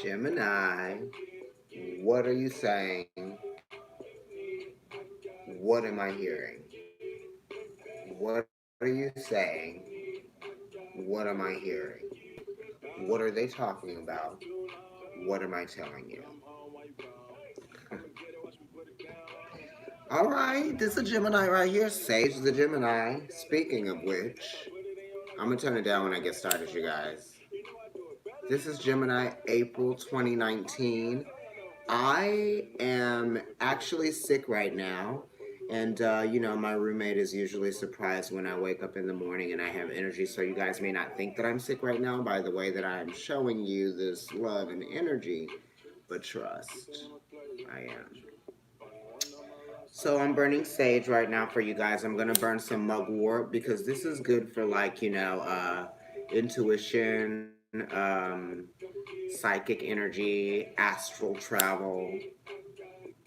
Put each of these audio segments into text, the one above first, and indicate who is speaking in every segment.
Speaker 1: Gemini, what are you saying? What am I hearing? What are you saying? What am I hearing? What are they talking about? What am I telling you? All right, this is a Gemini right here. Sage the Gemini. Speaking of which, I'm going to turn it down when I get started, you guys. This is Gemini, April 2019. I am actually sick right now. And, my roommate is usually surprised when I wake up in the morning and I have energy. So, you guys may not think that I'm sick right now by the way that I'm showing you this love and energy. But trust, I am. So, I'm burning sage right now for you guys. I'm going to burn some mugwort because this is good for, intuition, psychic energy, astral travel.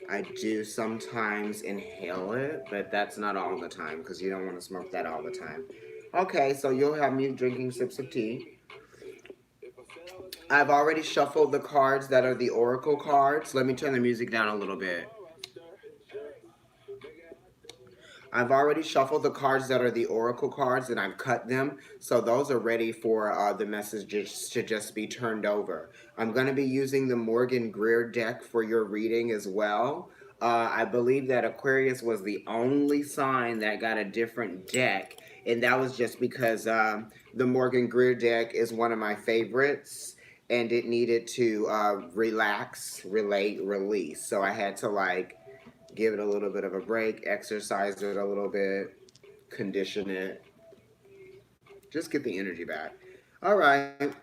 Speaker 1: I do sometimes inhale it, but that's not all the time because you don't want to smoke that all the time. Okay, so you'll have me drinking sips of tea. I've already shuffled the cards that are the oracle cards. Let me turn the music down a little bit. I've already shuffled the cards that are the oracle cards and I've cut them. So those are ready for the messages to just be turned over. I'm going to be using the Morgan Greer deck for your reading as well. I believe that Aquarius was the only sign that got a different deck. And that was just because the Morgan Greer deck is one of my favorites. And it needed to relax, relate, release. So I had to give it a little bit of a break, exercise it a little bit, condition it, just get the energy back. All right,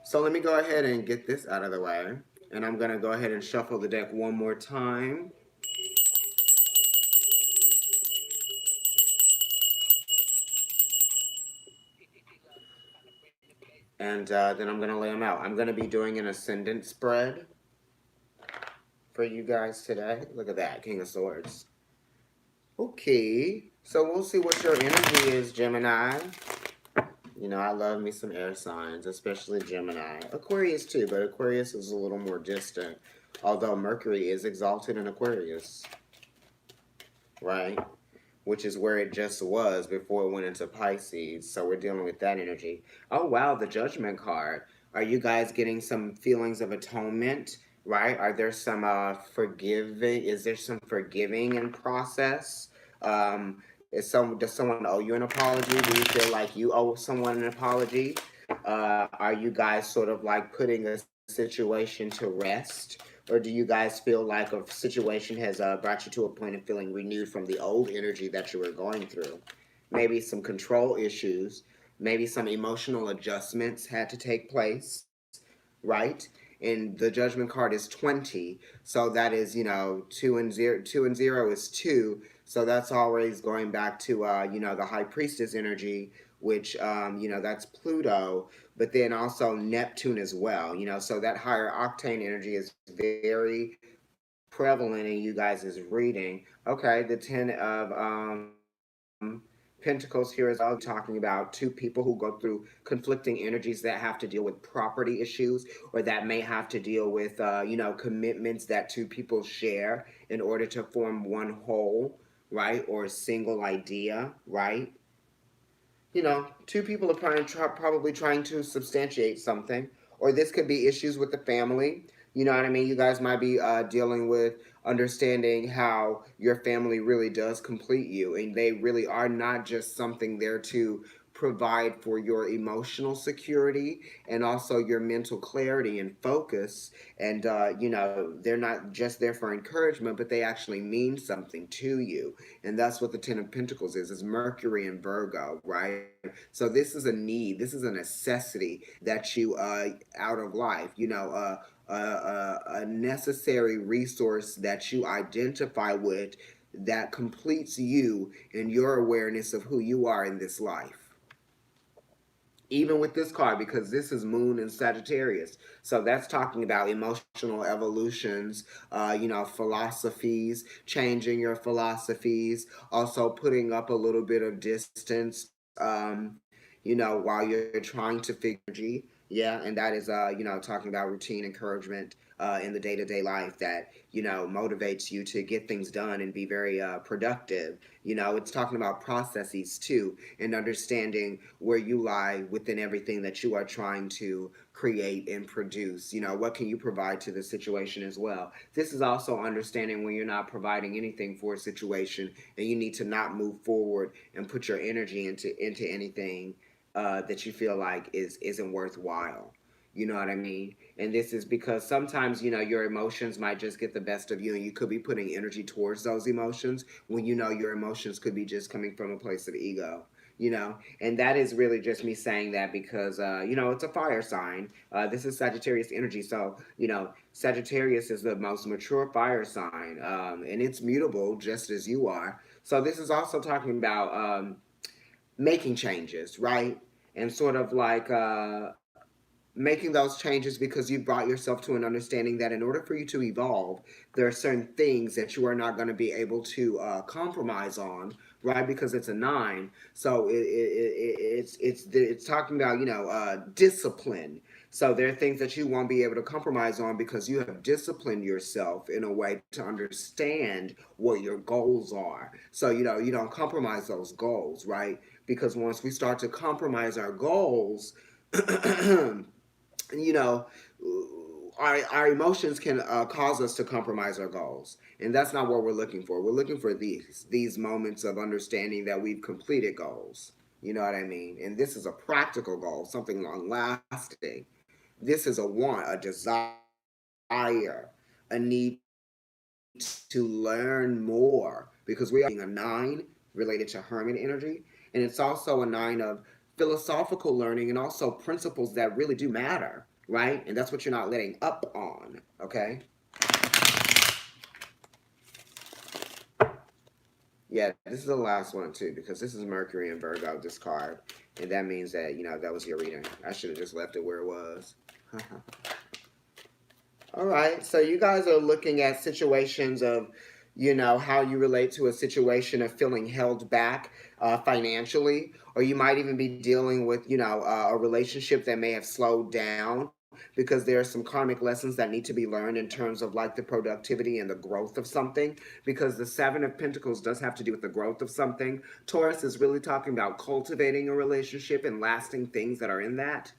Speaker 1: so let me go ahead and get this out of the way. And I'm going to go ahead and shuffle the deck one more time. And then I'm going to lay them out. I'm going to be doing an ascendant spread for you guys today. Look at that, King of Swords. Okay, so we'll see what your energy is, Gemini. You know, I love me some air signs, especially Gemini. Aquarius too, but Aquarius is a little more distant. Although Mercury is exalted in Aquarius, right? Which is where it just was before it went into Pisces. So we're dealing with that energy. Oh, wow, the Judgment card. Are you guys getting some feelings of atonement, right? Are there some forgiving? Is there some forgiving in process? Does someone owe you an apology? Do you feel like you owe someone an apology? Are you guys sort of like putting a situation to rest? Or do you guys feel like a situation has brought you to a point of feeling renewed from the old energy that you were going through? Maybe some control issues, maybe some emotional adjustments had to take place, right? And the judgment card is 20, so that is, 2 and 0 is 2, so that's always going back to the high priestess energy, which that's Pluto, but then also Neptune as well, so that higher octane energy is very prevalent in you guys' reading. Okay, the 10 of Pentacles here as well, talking about two people who go through conflicting energies that have to deal with property issues, or that may have to deal with, commitments that two people share in order to form one whole, right? Or a single idea, right? Two people are probably trying to substantiate something, or this could be issues with the family. You know what I mean? You guys might be dealing with understanding how your family really does complete you, and they really are not just something there to provide for your emotional security and also your mental clarity and focus. And, they're not just there for encouragement, but they actually mean something to you. And that's what the 10 of Pentacles is Mercury and Virgo, right? So this is a need, this is a necessity that you out of life, a necessary resource that you identify with, that completes you in your awareness of who you are in this life. Even with this card, because this is Moon and Sagittarius, so that's talking about emotional evolutions, philosophies, changing your philosophies, also putting up a little bit of distance, while you're trying to figure energy. Yeah, and that is, talking about routine encouragement in the day-to-day life that, motivates you to get things done and be very productive. It's talking about processes too and understanding where you lie within everything that you are trying to create and produce. What can you provide to the situation as well? This is also understanding when you're not providing anything for a situation and you need to not move forward and put your energy into anything that you feel like isn't worthwhile. You know what I mean? And this is because sometimes, your emotions might just get the best of you and you could be putting energy towards those emotions when your emotions could be just coming from a place of ego. And that is really just me saying that because it's a fire sign. This is Sagittarius energy, so Sagittarius is the most mature fire sign, and it's mutable just as you are. So this is also talking about making changes, right? And sort of like making those changes because you've brought yourself to an understanding that in order for you to evolve, there are certain things that you are not going to be able to compromise on, right? Because it's a nine, so it's talking about discipline. So there are things that you won't be able to compromise on because you have disciplined yourself in a way to understand what your goals are. So you don't compromise those goals, right? Because once we start to compromise our goals, you know, our emotions can cause us to compromise our goals, and that's not what we're looking for. We're looking for these moments of understanding that we've completed goals. You know what I mean? And this is a practical goal, something long lasting. This is a want, a desire, a need to learn more because we are being a nine related to hermit energy, and it's also a nine of philosophical learning and also principles that really do matter, right? And that's what you're not letting up on, okay? Yeah, this is the last one too because this is Mercury and Virgo, this card, and that means that that was your reading. I should have just left it where it was. All right, so you guys are looking at situations of, how you relate to a situation of feeling held back financially, or you might even be dealing with, a relationship that may have slowed down because there are some karmic lessons that need to be learned in terms of like the productivity and the growth of something. Because the Seven of Pentacles does have to do with the growth of something. Taurus is really talking about cultivating a relationship and lasting things that are in that.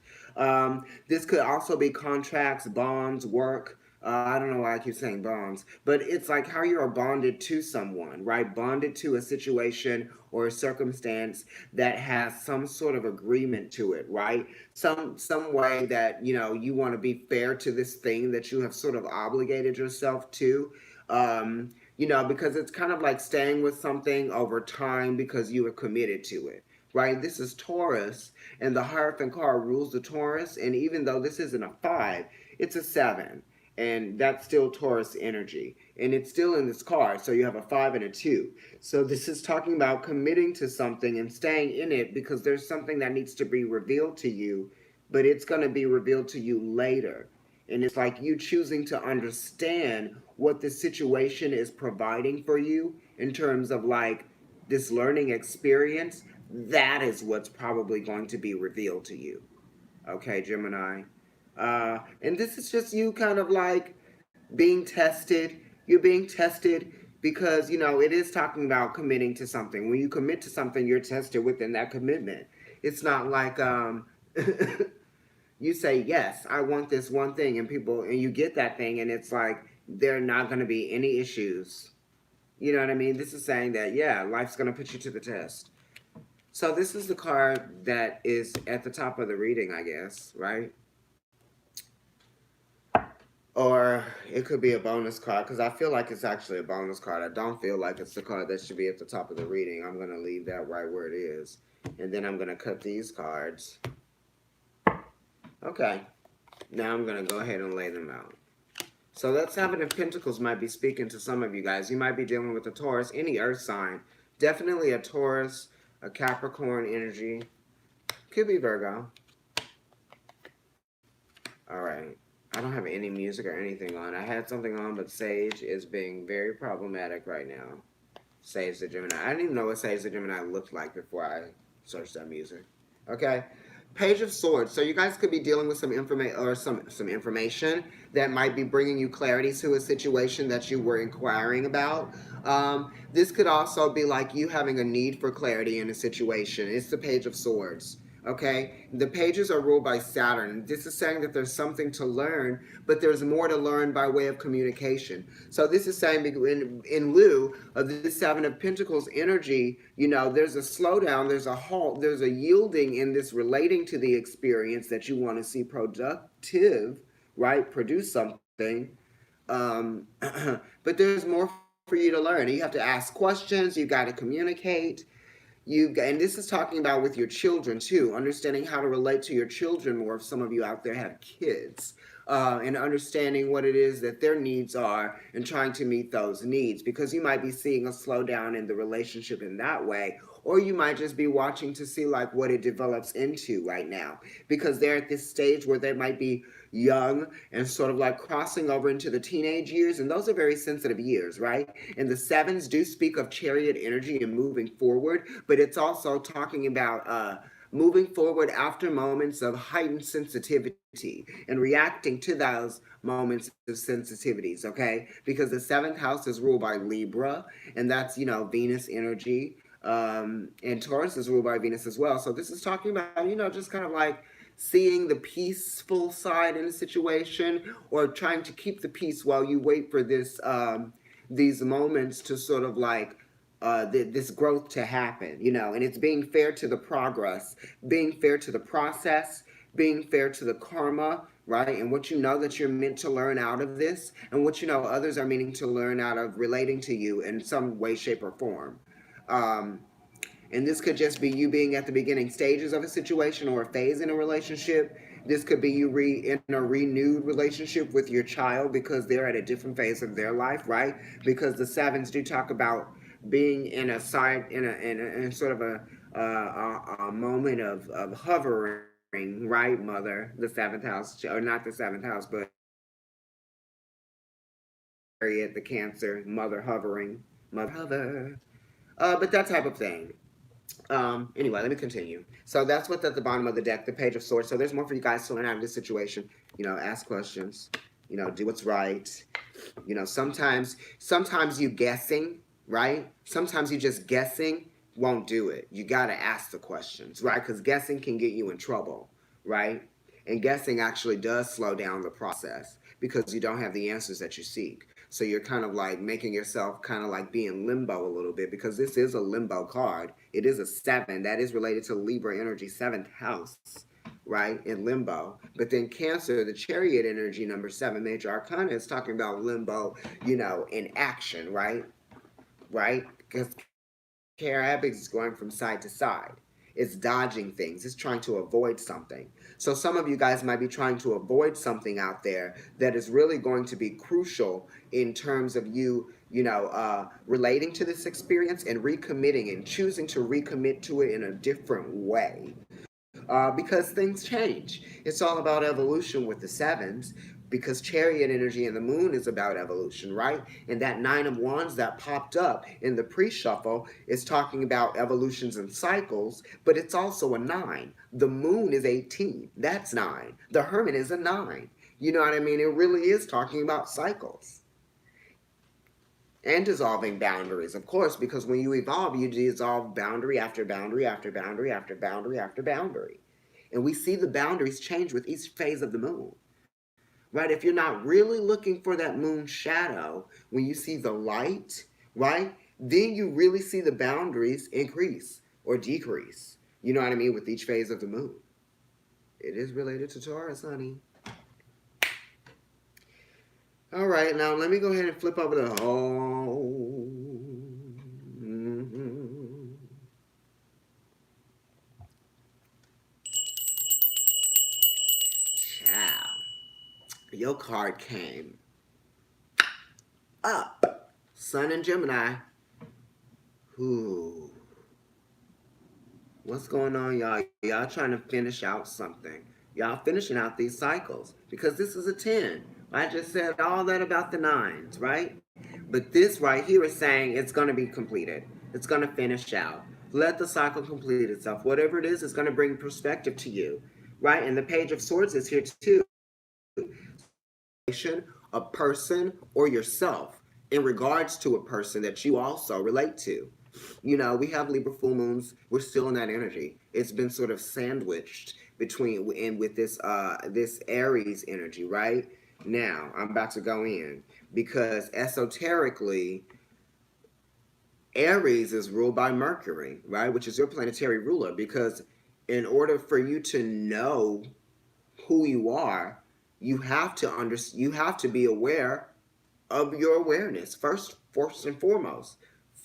Speaker 1: This could also be contracts, bonds, work. I don't know why I keep saying bonds, but it's like how you're bonded to someone, right? Bonded to a situation or a circumstance that has some sort of agreement to it, right? Some way that you want to be fair to this thing that you have sort of obligated yourself to. Because it's kind of like staying with something over time because you are committed to it, right? This is Taurus, and the Hierophant card rules the Taurus. And even though this isn't a five, it's a seven, and that's still Taurus energy, and it's still in this card. So you have a five and a two. So this is talking about committing to something and staying in it because there's something that needs to be revealed to you, but it's going to be revealed to you later. And it's like you choosing to understand what the situation is providing for you in terms of like this learning experience. That is what's probably going to be revealed to you. Okay, Gemini. And this is just you kind of like being tested. You're being tested because, it is talking about committing to something. When you commit to something, you're tested within that commitment. It's not like you say, yes, I want this one thing, and you get that thing, and it's like, there are not going to be any issues. You know what I mean? This is saying that, yeah, life's going to put you to the test. So this is the card that is at the top of the reading, I guess, right? Or it could be a bonus card because I feel like it's actually a bonus card. I don't feel like it's the card that should be at the top of the reading. I'm going to leave that right where it is. And then I'm going to cut these cards. Okay. Now I'm going to go ahead and lay them out. So that Seven of Pentacles might be speaking to some of you guys. You might be dealing with a Taurus, any earth sign. Definitely a Taurus, a Capricorn energy. Could be Virgo. All right. I don't have any music or anything on. I had something on, but Sage is being very problematic right now. Sage the Gemini. I didn't even know what Sage the Gemini looked like before I searched that music. Okay. Page of Swords. So you guys could be dealing with some information or some information that might be bringing you clarity to a situation that you were inquiring about. This could also be like you having a need for clarity in a situation. It's the Page of Swords. Okay, the pages are ruled by Saturn. This is saying that there's something to learn, but there's more to learn by way of communication. So this is saying in lieu of this Seven of Pentacles energy, you know, there's a slowdown, there's a halt, there's a yielding in this relating to the experience that you want to see productive, right? Produce something. But there's more for you to learn. You have to ask questions, you got to communicate. And this is talking about with your children too, understanding how to relate to your children more if some of you out there have kids, and understanding what it is that their needs are and trying to meet those needs, because you might be seeing a slowdown in the relationship in that way, or you might just be watching to see like what it develops into right now, because they're at this stage where they might be young and sort of like crossing over into the teenage years, and those are very sensitive years, right? And the sevens do speak of chariot energy and moving forward, but it's also talking about moving forward after moments of heightened sensitivity and reacting to those moments of sensitivities, okay? Because the seventh house is ruled by Libra, and that's, you know, Venus energy. And Taurus is ruled by Venus as well. So this is talking about, you know, just kind of like seeing the peaceful side in a situation, or trying to keep the peace while you wait for this these moments to sort of like this growth to happen, you know. And it's being fair to the progress, being fair to the process, being fair to the karma, right? And what you know that you're meant to learn out of this, and what you know others are meaning to learn out of relating to you in some way, shape, or form. And this could just be you being at the beginning stages of a situation or a phase in a relationship. This could be you in a renewed relationship with your child because they're at a different phase of their life, right? Because the sevens do talk about being in a side in sort of a moment of hovering, right, mother? The seventh house, or not the seventh house, but the Cancer, mother hovering, mother hover, but that type of thing. Anyway, let me continue. So that's what's at the bottom of the deck, the Page of Swords. So there's more for you guys to learn out of this situation. You know, ask questions. You know, do what's right. You know, sometimes you guessing, right? Sometimes you just guessing won't do it. You got to ask the questions, right? Because guessing can get you in trouble, right? And guessing actually does slow down the process because you don't have the answers that you seek. So you're kind of like making yourself kind of like be in limbo a little bit, because this is a limbo card. It is a 7. That is related to Libra energy, 7th house, right? In limbo. But then Cancer, the chariot energy, number 7, major arcana, is talking about limbo, you know, in action, right? Right? Because Carabix is going from side to side. It's dodging things. It's trying to avoid something. So some of you guys might be trying to avoid something out there that is really going to be crucial in terms of you, you know, relating to this experience and recommitting and choosing to recommit to it in a different way. Because things change. It's all about evolution with the sevens, because chariot energy and the moon is about evolution, right? And that 9 of wands that popped up in the pre-shuffle is talking about evolutions and cycles, but it's also a 9. The moon is 18. That's 9. The hermit is a 9. You know what I mean? It really is talking about cycles. And dissolving boundaries, of course, because when you evolve, you dissolve boundary after boundary after boundary after boundary after boundary. And we see the boundaries change with each phase of the moon. Right? If you're not really looking for that moon shadow, when you see the light, right? Then you really see the boundaries increase or decrease. You know what I mean? With each phase of the moon. It is related to Taurus, honey. All right, now let me go ahead and flip over the whole. Ciao. Your card came up. Sun and Gemini. Ooh. What's going on, y'all? Y'all trying to finish out something. Y'all finishing out these cycles. Because this is a 10. I just said all that about the 9s, right? But this right here is saying it's going to be completed. It's going to finish out. Let the cycle complete itself. Whatever it is going to bring perspective to you, right? And the Page of Swords is here too. A person, or yourself in regards to a person that you also relate to. We have Libra full moons. We're still in that energy. It's been sort of sandwiched between and with this Aries energy, right? Now I'm about to go in because esoterically, Aries is ruled by Mercury, right, which is your planetary ruler. Because in order for you to know who you are, you have to be aware of your awareness first and foremost,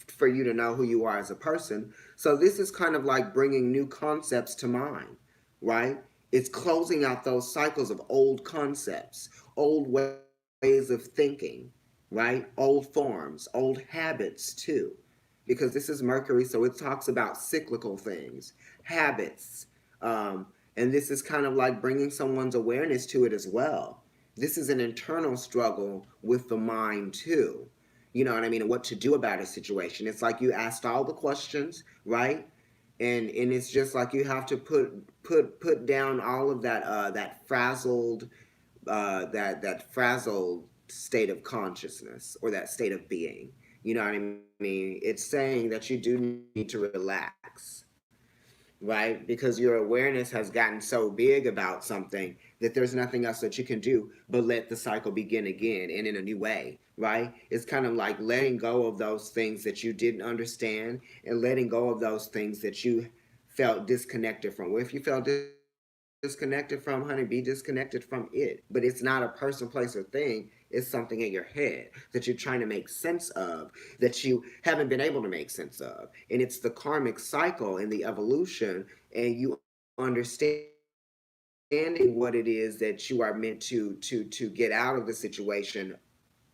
Speaker 1: for you to know who you are as a person. So this is kind of like bringing new concepts to mind, right? It's closing out those cycles of old concepts, old ways of thinking, right? Old forms, old habits too, because this is Mercury, so it talks about cyclical things, habits, and this is kind of like bringing someone's awareness to it as well. This is an internal struggle with the mind too. You know what I mean? And what to do about a situation. It's like you asked all the questions, right? And it's just like you have to put down all of that frazzled frazzled state of consciousness, or that state of being. You know what I mean? It's saying that you do need to relax, right? Because your awareness has gotten so big about something that there's nothing else that you can do but let the cycle begin again, and in a new way, right? It's kind of like letting go of those things that you didn't understand, and letting go of those things that you felt disconnected from. Well, if you felt disconnected from, honey, be disconnected from it. But it's not a person, place, or thing. It's something in your head that you're trying to make sense of, that you haven't been able to make sense of. And it's the karmic cycle and the evolution, and you understanding what it is that you are meant to get out of the situation,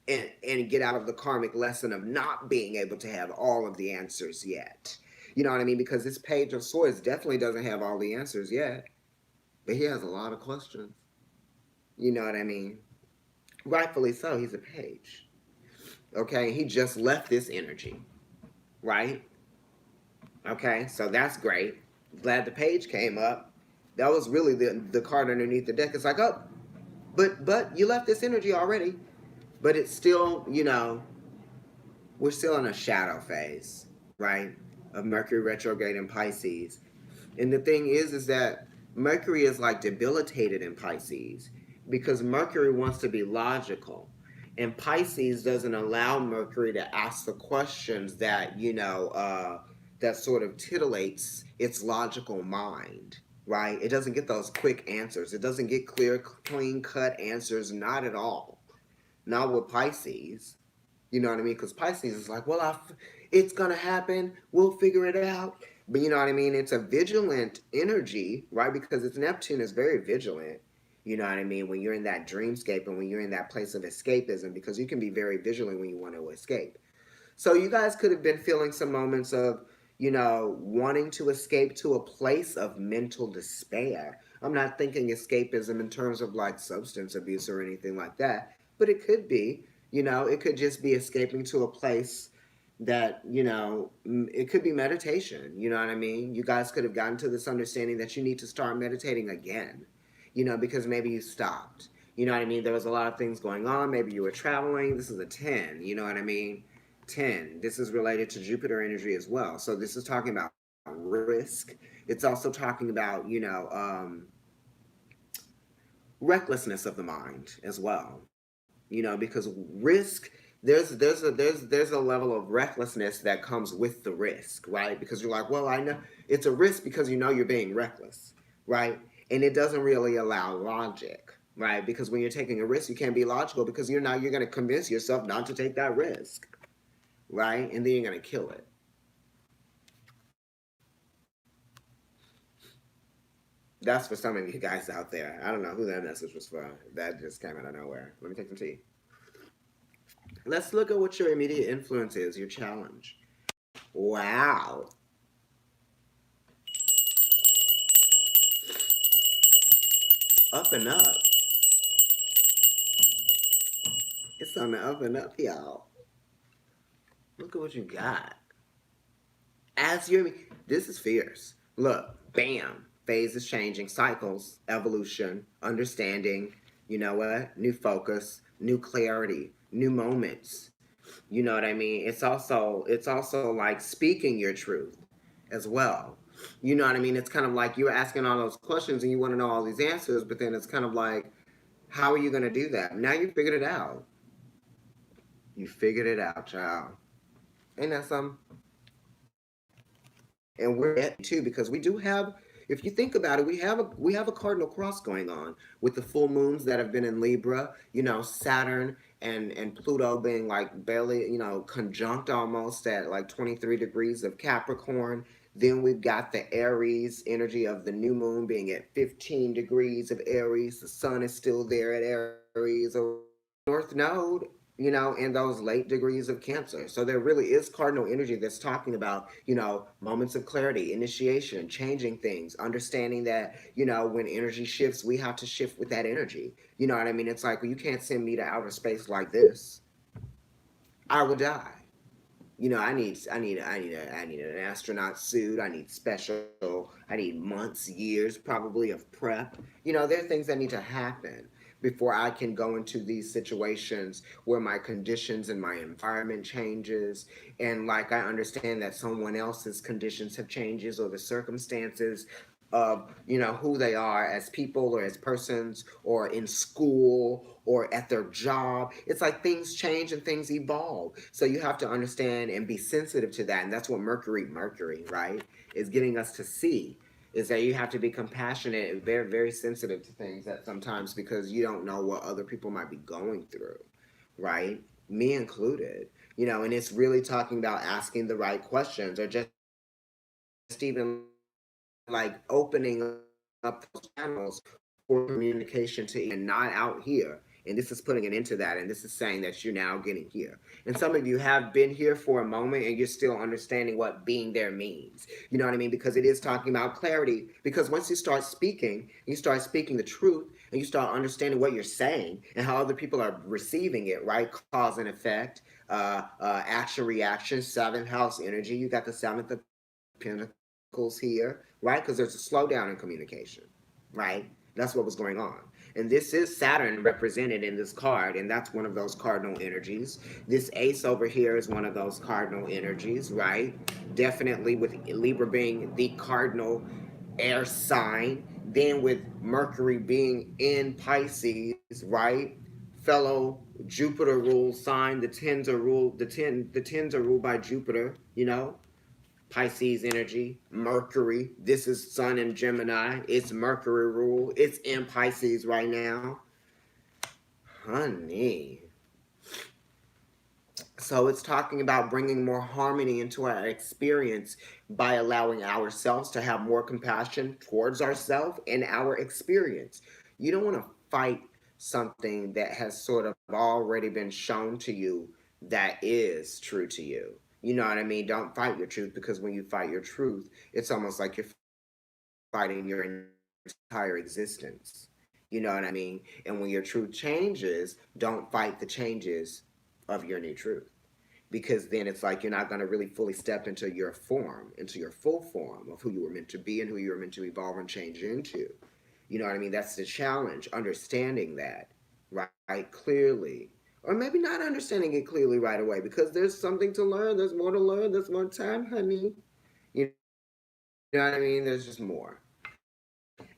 Speaker 1: and get out of the karmic lesson of not being able to have all of the answers yet. You know what I mean? Because this Page of Swords definitely doesn't have all the answers yet, but he has a lot of questions. You know what I mean? Rightfully so, he's a page. Okay, he just left this energy, right? Okay, so that's great. Glad the page came up. That was really the card underneath the deck. It's like, oh, but you left this energy already. But it's still, we're still in a shadow phase, right? Of Mercury retrograde in Pisces. And the thing is that Mercury is like debilitated in Pisces because Mercury wants to be logical. And Pisces doesn't allow Mercury to ask the questions that, that sort of titillates its logical mind, right? It doesn't get those quick answers. It doesn't get clear, clean cut answers, not at all. Not with Pisces. You know what I mean? Because Pisces is like, well, it's going to happen. We'll figure it out. But you know what I mean? It's a vigilant energy, right? Because it's Neptune is very vigilant. You know what I mean? When you're in that dreamscape and when you're in that place of escapism, because you can be very vigilant when you want to escape. So you guys could have been feeling some moments of, wanting to escape to a place of mental despair. I'm not thinking escapism in terms of like substance abuse or anything like that, but it could be, it could just be escaping to a place that, it could be meditation. You know what I mean? You guys could have gotten to this understanding that you need to start meditating again, because maybe you stopped. You know what I mean? There was a lot of things going on. Maybe you were traveling. This is a 10. You know what I mean? 10. This is related to Jupiter energy as well. So this is talking about risk. It's also talking about, recklessness of the mind as well. Because risk, there's a level of recklessness that comes with the risk, right? Because you're like, well, I know it's a risk because you're being reckless, right? And it doesn't really allow logic, right? Because when you're taking a risk, you can't be logical because you're going to convince yourself not to take that risk, right? And then you're going to kill it. That's for some of you guys out there. I don't know who that message was for. That just came out of nowhere. Let me take some tea. Let's look at what your immediate influence is, your challenge. Wow. Up and up. It's on the up and up, y'all. Look at what you got. As you're, this is fierce. Look, bam, phases changing, cycles, evolution, understanding, you know what? New focus, new clarity, new moments. You know what I mean? It's also like speaking your truth as well. You know what I mean? It's kind of like you're asking all those questions and you want to know all these answers, but then it's kind of like, how are you going to do that? Now you figured it out. You figured it out, child. Ain't that something? And we're at too because we do have, if you think about it, we have a cardinal cross going on with the full moons that have been in Libra, Saturn and Pluto being like barely, conjunct almost at like 23 degrees of Capricorn. Then we've got the Aries energy of the new moon being at 15 degrees of Aries. The sun is still there at Aries, North Node, in those late degrees of Cancer. So there really is cardinal energy that's talking about, moments of clarity, initiation, changing things, understanding that, when energy shifts, we have to shift with that energy. You know what I mean? It's like, well, you can't send me to outer space like this. I would die. I need an astronaut suit. I need special. I need months, years, probably of prep. There are things that need to happen before I can go into these situations where my conditions and my environment changes, and like I understand that someone else's conditions have changes or the circumstances of who they are as people or as persons or in school or at their job. It's like things change and things evolve, so you have to understand and be sensitive to that. And that's what Mercury, right, is getting us to see, is that you have to be compassionate and very, very sensitive to things that sometimes, because you don't know what other people might be going through, right, me included. And it's really talking about asking the right questions, or just even like opening up those channels for communication to even not out here. And this is putting it into that. And this is saying that you're now getting here. And some of you have been here for a moment and you're still understanding what being there means. You know what I mean? Because it is talking about clarity. Because once you start speaking the truth, and you start understanding what you're saying and how other people are receiving it, right? Cause and effect, action, reaction, seventh house energy. You got the seventh of Pentacles here, right? Because there's a slowdown in communication, right? That's what was going on. And this is Saturn represented in this card, and that's one of those cardinal energies. This ace over here is one of those cardinal energies, right? Definitely with Libra being the cardinal air sign, then with Mercury being in Pisces, right? Fellow Jupiter ruled sign. The tens are ruled by Jupiter, Pisces energy, Mercury. This is Sun in Gemini. It's Mercury rule. It's in Pisces right now. Honey. So it's talking about bringing more harmony into our experience by allowing ourselves to have more compassion towards ourselves and our experience. You don't want to fight something that has sort of already been shown to you that is true to you. You know what I mean? Don't fight your truth, because when you fight your truth, it's almost like you're fighting your entire existence. You know what I mean? And when your truth changes, don't fight the changes of your new truth, because then it's like you're not going to really fully step into your form, into your full form of who you were meant to be and who you were meant to evolve and change into. You know what I mean? That's the challenge, understanding that, right, clearly. Or maybe not understanding it clearly right away, because there's something to learn, there's more to learn, there's more time, honey. You know what I mean? There's just more.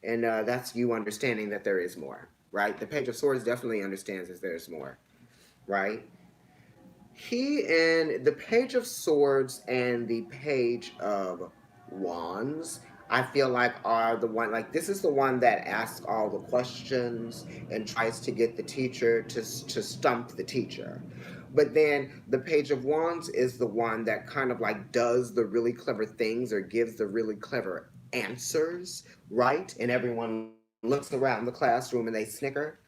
Speaker 1: And that's you understanding that there is more, right? The Page of Swords definitely understands that there's more, right? He and the Page of Swords and the Page of Wands, I feel like are the one, like this is the one that asks all the questions and tries to get the teacher to stump the teacher. But then the Page of Wands is the one that kind of like does the really clever things or gives the really clever answers, right? And everyone looks around the classroom and they snicker.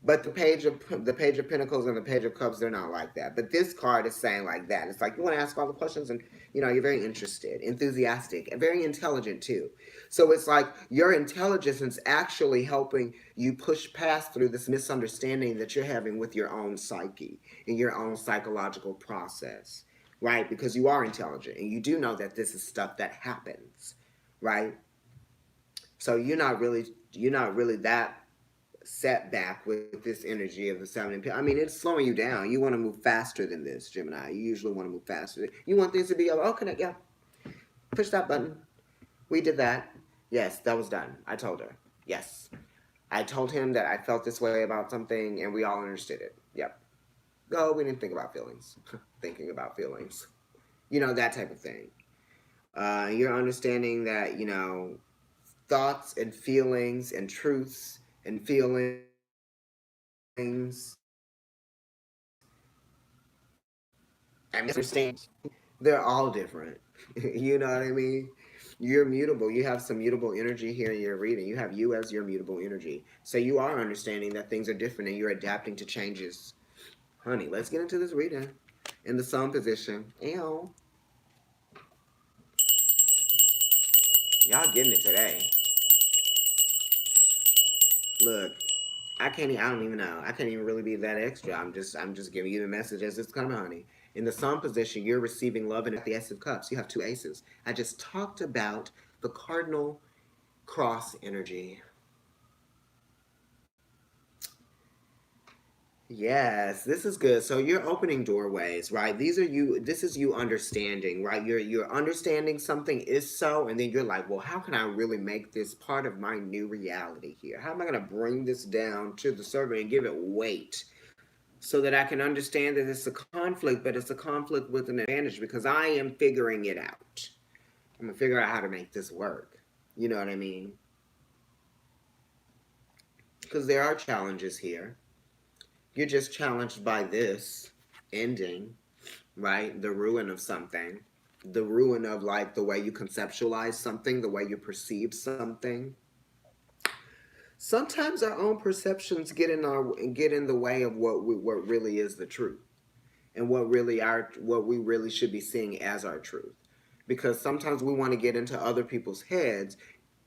Speaker 1: But the Page of Pentacles and the Page of Cups, they're not like that. But this card is saying like that. It's like you want to ask all the questions, and you're very interested, enthusiastic, and very intelligent too. So it's like your intelligence is actually helping you push past through this misunderstanding that you're having with your own psyche and your own psychological process. right? Because you are intelligent and you do know that this is stuff that happens, right? So you're not really that setback with this energy of the 7 I mean, it's slowing you down. You want to move faster than this, Gemini. You usually want to move faster. You want things to be, oh, okay, yeah, push that button. We did that. Yes, that was done. I told her. Yes. I told him that I felt this way about something and we all understood it. Yep. Go, we didn't think about feelings. Thinking about feelings. That type of thing. You're understanding that, thoughts and feelings and truths and feelings, I mean, they're all different. You know what I mean? You're mutable. You have some mutable energy here in your reading. You have you as your mutable energy. So you are understanding that things are different and you're adapting to changes. Honey, let's get into this reading. In the sun position. Ew. Y'all getting it today. Look, I don't even know. I can't even really be that extra. I'm just giving you the message as it's coming, honey. In the sun position, you're receiving love and at the Ace of Cups. You have two aces. I just talked about the cardinal cross energy. Yes, this is good. So you're opening doorways, right? This is you understanding, right? You're understanding something is so, and then you're like, well, how can I really make this part of my new reality here? How am I gonna bring this down to the server and give it weight so that I can understand that it's a conflict, but it's a conflict with an advantage because I am figuring it out. I'm gonna figure out how to make this work. You know what I mean? Because there are challenges here. You're just challenged by this ending, right? The ruin of something, the ruin of like the way you conceptualize something, the way you perceive something. Sometimes our own perceptions get in the way of what really is the truth and what we really should be seeing as our truth. Because sometimes we want to get into other people's heads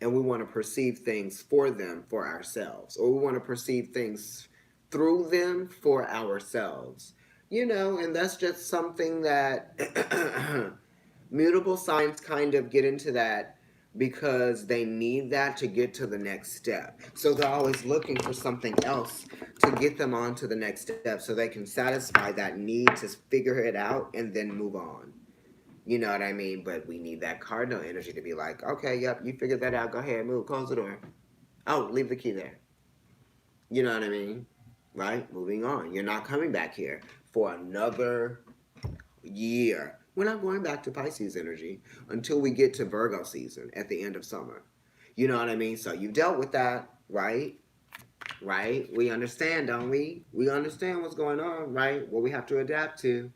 Speaker 1: and we want to perceive things for them for ourselves, or we want to perceive things through them for ourselves. And that's just something that mutable signs kind of get into that because they need that to get to the next step. So they're always looking for something else to get them on to the next step so they can satisfy that need to figure it out and then move on. You know what I mean? But we need that cardinal energy to be like, okay, yep, you figured that out. Go ahead, move, close the door. Oh, leave the key there. You know what I mean? Right? Moving on. You're not coming back here for another year. We're not going back to Pisces energy until we get to Virgo season at the end of summer. You know what I mean? So you've dealt with that, right? Right? We understand, don't we? We understand what's going on, right? What we have to adapt to.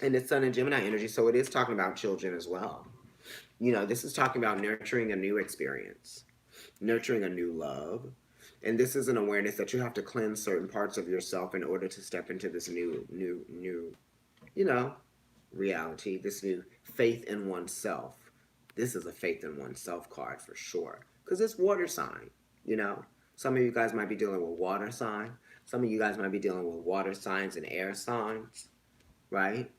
Speaker 1: And it's Sun and Gemini energy, so it is talking about children as well. This is talking about nurturing a new experience, nurturing a new love. And this is an awareness that you have to cleanse certain parts of yourself in order to step into this new, you know, reality, this new faith in oneself. This is a faith in oneself card for sure. Because it's water sign, you know. Some of you guys might be dealing with water sign. Some of you guys might be dealing with water signs and air signs, right?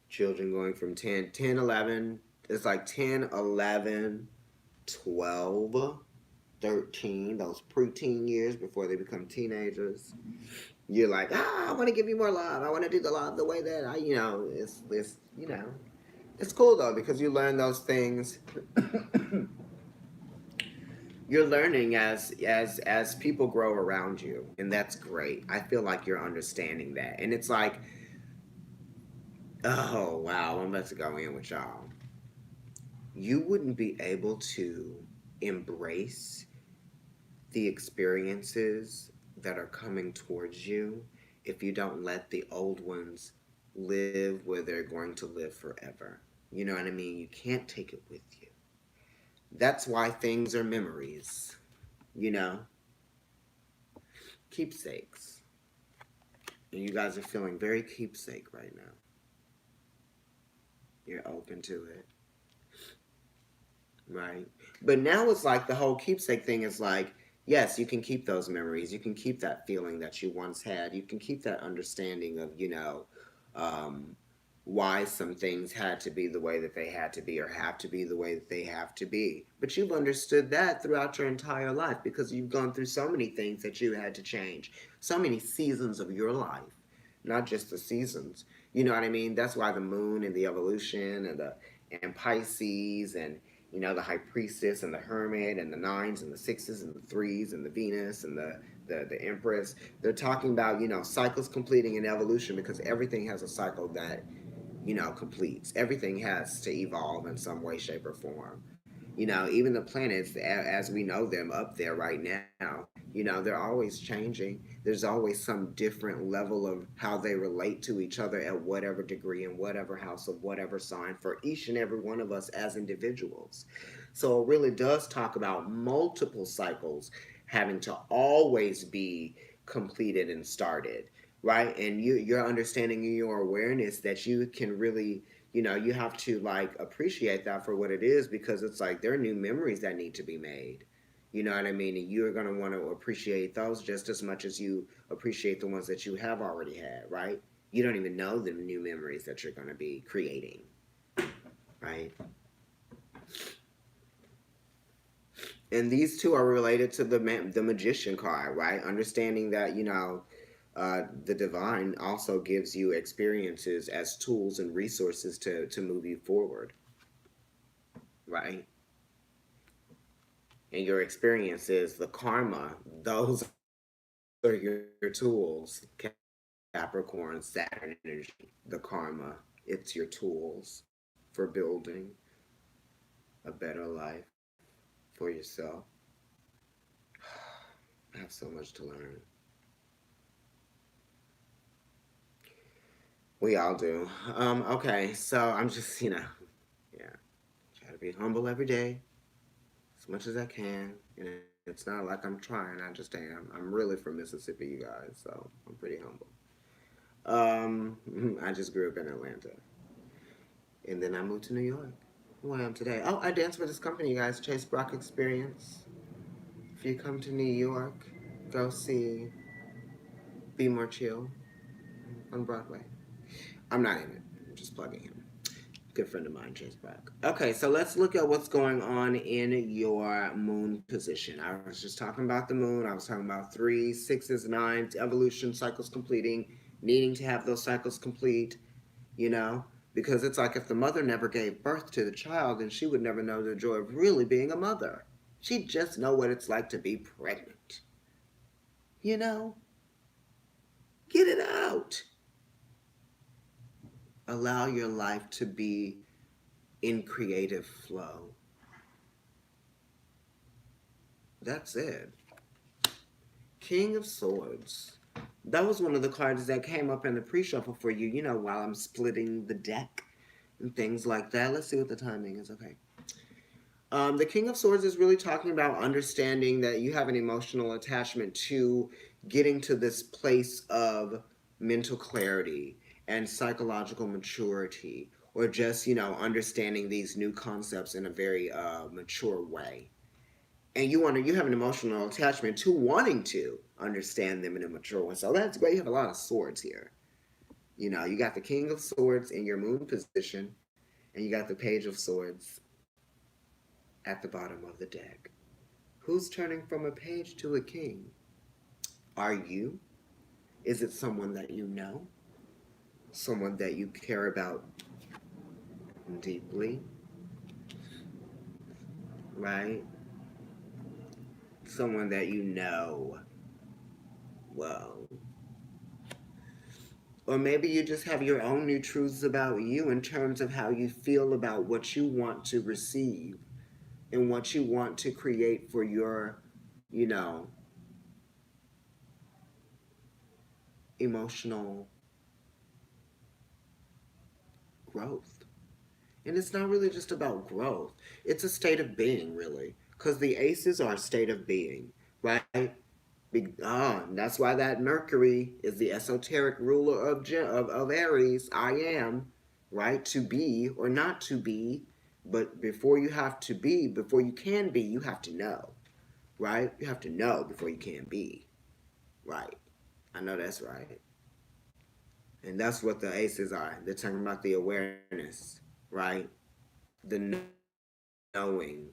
Speaker 1: Children going from 10, 11, it's like 10, 11, 12, 13, those preteen years before they become teenagers. You're like, I want to give you more love. I want to do the love the way that it's cool though because you learn those things. You're learning as people grow around you, and that's great. I feel like you're understanding that, and it's like, oh wow, I'm about to go in with y'all. You wouldn't be able to embrace the experiences that are coming towards you if you don't let the old ones live where they're going to live forever. You know what I mean? You can't take it with you. That's why things are memories, you know? Keepsakes. And you guys are feeling very keepsake right now. You're open to it. Right. But now it's like the whole keepsake thing is like, yes, you can keep those memories. You can keep that feeling that you once had. You can keep that understanding of, um, why some things had to be the way that they had to be or have to be the way that they have to be. But you've understood that throughout your entire life because you've gone through so many things that you had to change, so many seasons of your life, not just the seasons. You know what I mean? That's why the moon and the evolution and Pisces and the high priestess and the hermit and the nines and the sixes and the threes and the Venus and the empress. They're talking about, cycles completing in evolution because everything has a cycle that, completes. Everything has to evolve in some way, shape, or form. Even the planets, as we know them up there right now, they're always changing. There's always some different level of how they relate to each other at whatever degree in whatever house of whatever sign for each and every one of us as individuals. So it really does talk about multiple cycles having to always be completed and started, right? And your understanding and your awareness that you can really, you have to like appreciate that for what it is because it's like there are new memories that need to be made. You know what I mean? And you're going to want to appreciate those just as much as you appreciate the ones that you have already had, right? You don't even know the new memories that you're going to be creating, right? And these two are related to the magician card, right? Understanding that the divine also gives you experiences as tools and resources to move you forward, right? And your experiences, the karma, those are your tools. Capricorn, Saturn energy, the karma, it's your tools for building a better life for yourself. I have so much to learn. We all do. Okay, so I'm just, yeah, try to be humble every day as much as I can. And it's not like I'm trying, I just am. I'm really from Mississippi, you guys, so I'm pretty humble. I just grew up in Atlanta. And then I moved to New York, who I am today. Oh, I dance for this company, you guys, Chase Brock Experience. If you come to New York, go see Be More Chill on Broadway. I'm not in it, I'm just plugging him. Good friend of mine, Chase Brock. Okay, so let's look at what's going on in your moon position. I was just talking about the moon. I was talking about threes, sixes, nines, evolution, cycles completing, needing to have those cycles complete, you know? Because it's like if the mother never gave birth to the child, then she would never know the joy of really being a mother. She'd just know what it's like to be pregnant. You know? Get it out. Allow your life to be in creative flow. That's it. King of Swords. That was one of the cards that came up in the pre-shuffle for you, while I'm splitting the deck and things like that. Let's see what the timing is. Okay. The King of Swords is really talking about understanding that you have an emotional attachment to getting to this place of mental clarity and psychological maturity, or just, understanding these new concepts in a very mature way. And you have an emotional attachment to wanting to understand them in a mature way. So that's great. You have a lot of swords here. You got the King of Swords in your moon position, and you got the Page of Swords at the bottom of the deck. Who's turning from a page to a king? Are you? Is it someone that you know? Someone that you care about deeply? Right? Someone that you know well. Or maybe you just have your own new truths about you in terms of how you feel about what you want to receive and what you want to create for your, you know, emotional growth. And it's not really just about growth, it's a state of being, really. Because the aces are a state of being, right? That's why that Mercury is the esoteric ruler of Aries. I am, right? To be or not to be, But before you can be, you have to know, right? You have to know before you can be, right? I know that's right. And that's what the aces are. They're talking about the awareness, right? The knowing.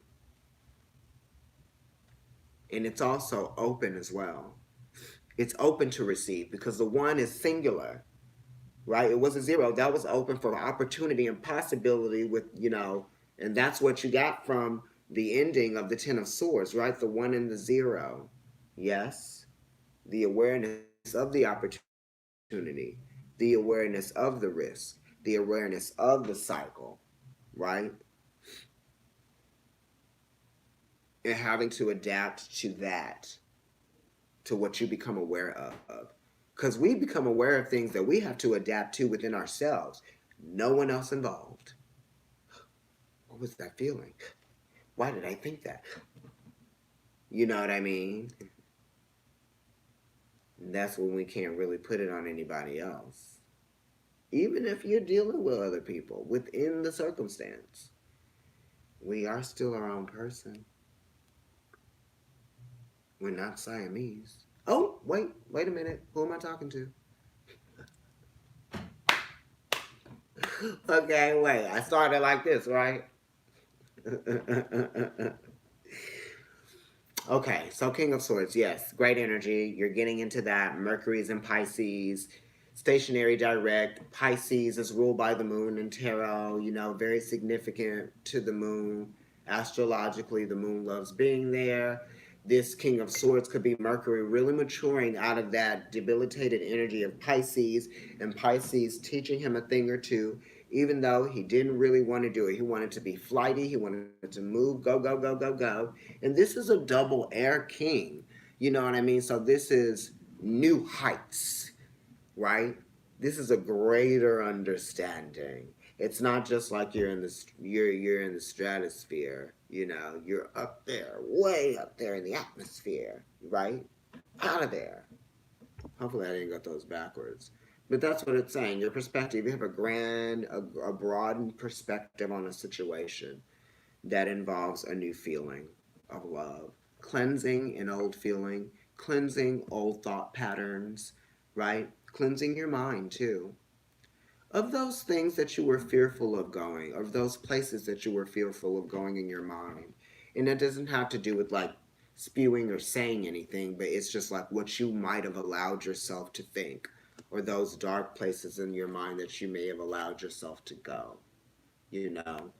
Speaker 1: And it's also open as well. It's open to receive because the one is singular, right? It was a zero. That was open for opportunity and possibility with, and that's what you got from the ending of the Ten of Swords, right? The one and the zero. Yes. The awareness of the opportunity, the awareness of the risk, the awareness of the cycle, right? And having to adapt to that, to what you become aware of. Because we become aware of things that we have to adapt to within ourselves. No one else involved. What was that feeling? Why did I think that? You know what I mean? And that's when we can't really put it on anybody else. Even if you're dealing with other people within the circumstance, we are still our own person. We're not Siamese. Oh, wait a minute. Who am I talking to? Okay, wait. I started like this, right? Okay, so King of Swords, yes, great energy. You're getting into that. Mercury's in Pisces, stationary direct. Pisces is ruled by the moon in tarot, very significant to the moon. Astrologically, the moon loves being there. This King of Swords could be Mercury really maturing out of that debilitated energy of Pisces, and Pisces teaching him a thing or two, even though he didn't really want to do it. He wanted to be flighty, he wanted to move, go, go, go, go, go. And this is a double air king. You know what I mean? So this is new heights, right? This is a greater understanding. It's not just like you're in the stratosphere, you're up there, way up there in the atmosphere, right? Out of there. Hopefully I didn't get those backwards. But that's what it's saying. Your perspective, you have a broadened perspective on a situation that involves a new feeling of love, cleansing an old feeling, cleansing old thought patterns, right? Cleansing your mind too. Of those things that you were fearful of going, of those places that you were fearful of going in your mind. And that doesn't have to do with like spewing or saying anything, but it's just like what you might have allowed yourself to think, or those dark places in your mind that you may have allowed yourself to go, you know.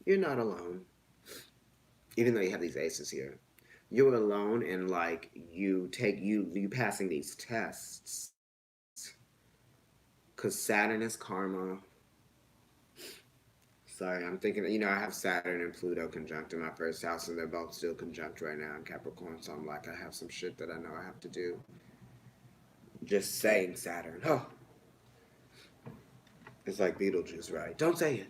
Speaker 1: You're not alone, even though you have these aces here. You're alone, and like you passing these tests, because Saturn is karma. Sorry, I'm thinking, I have Saturn and Pluto conjunct in my first house, and they're both still conjunct right now in Capricorn. So I'm like, I have some shit that I know I have to do. Just saying Saturn. Oh, it's like Beetlejuice, right? Don't say it.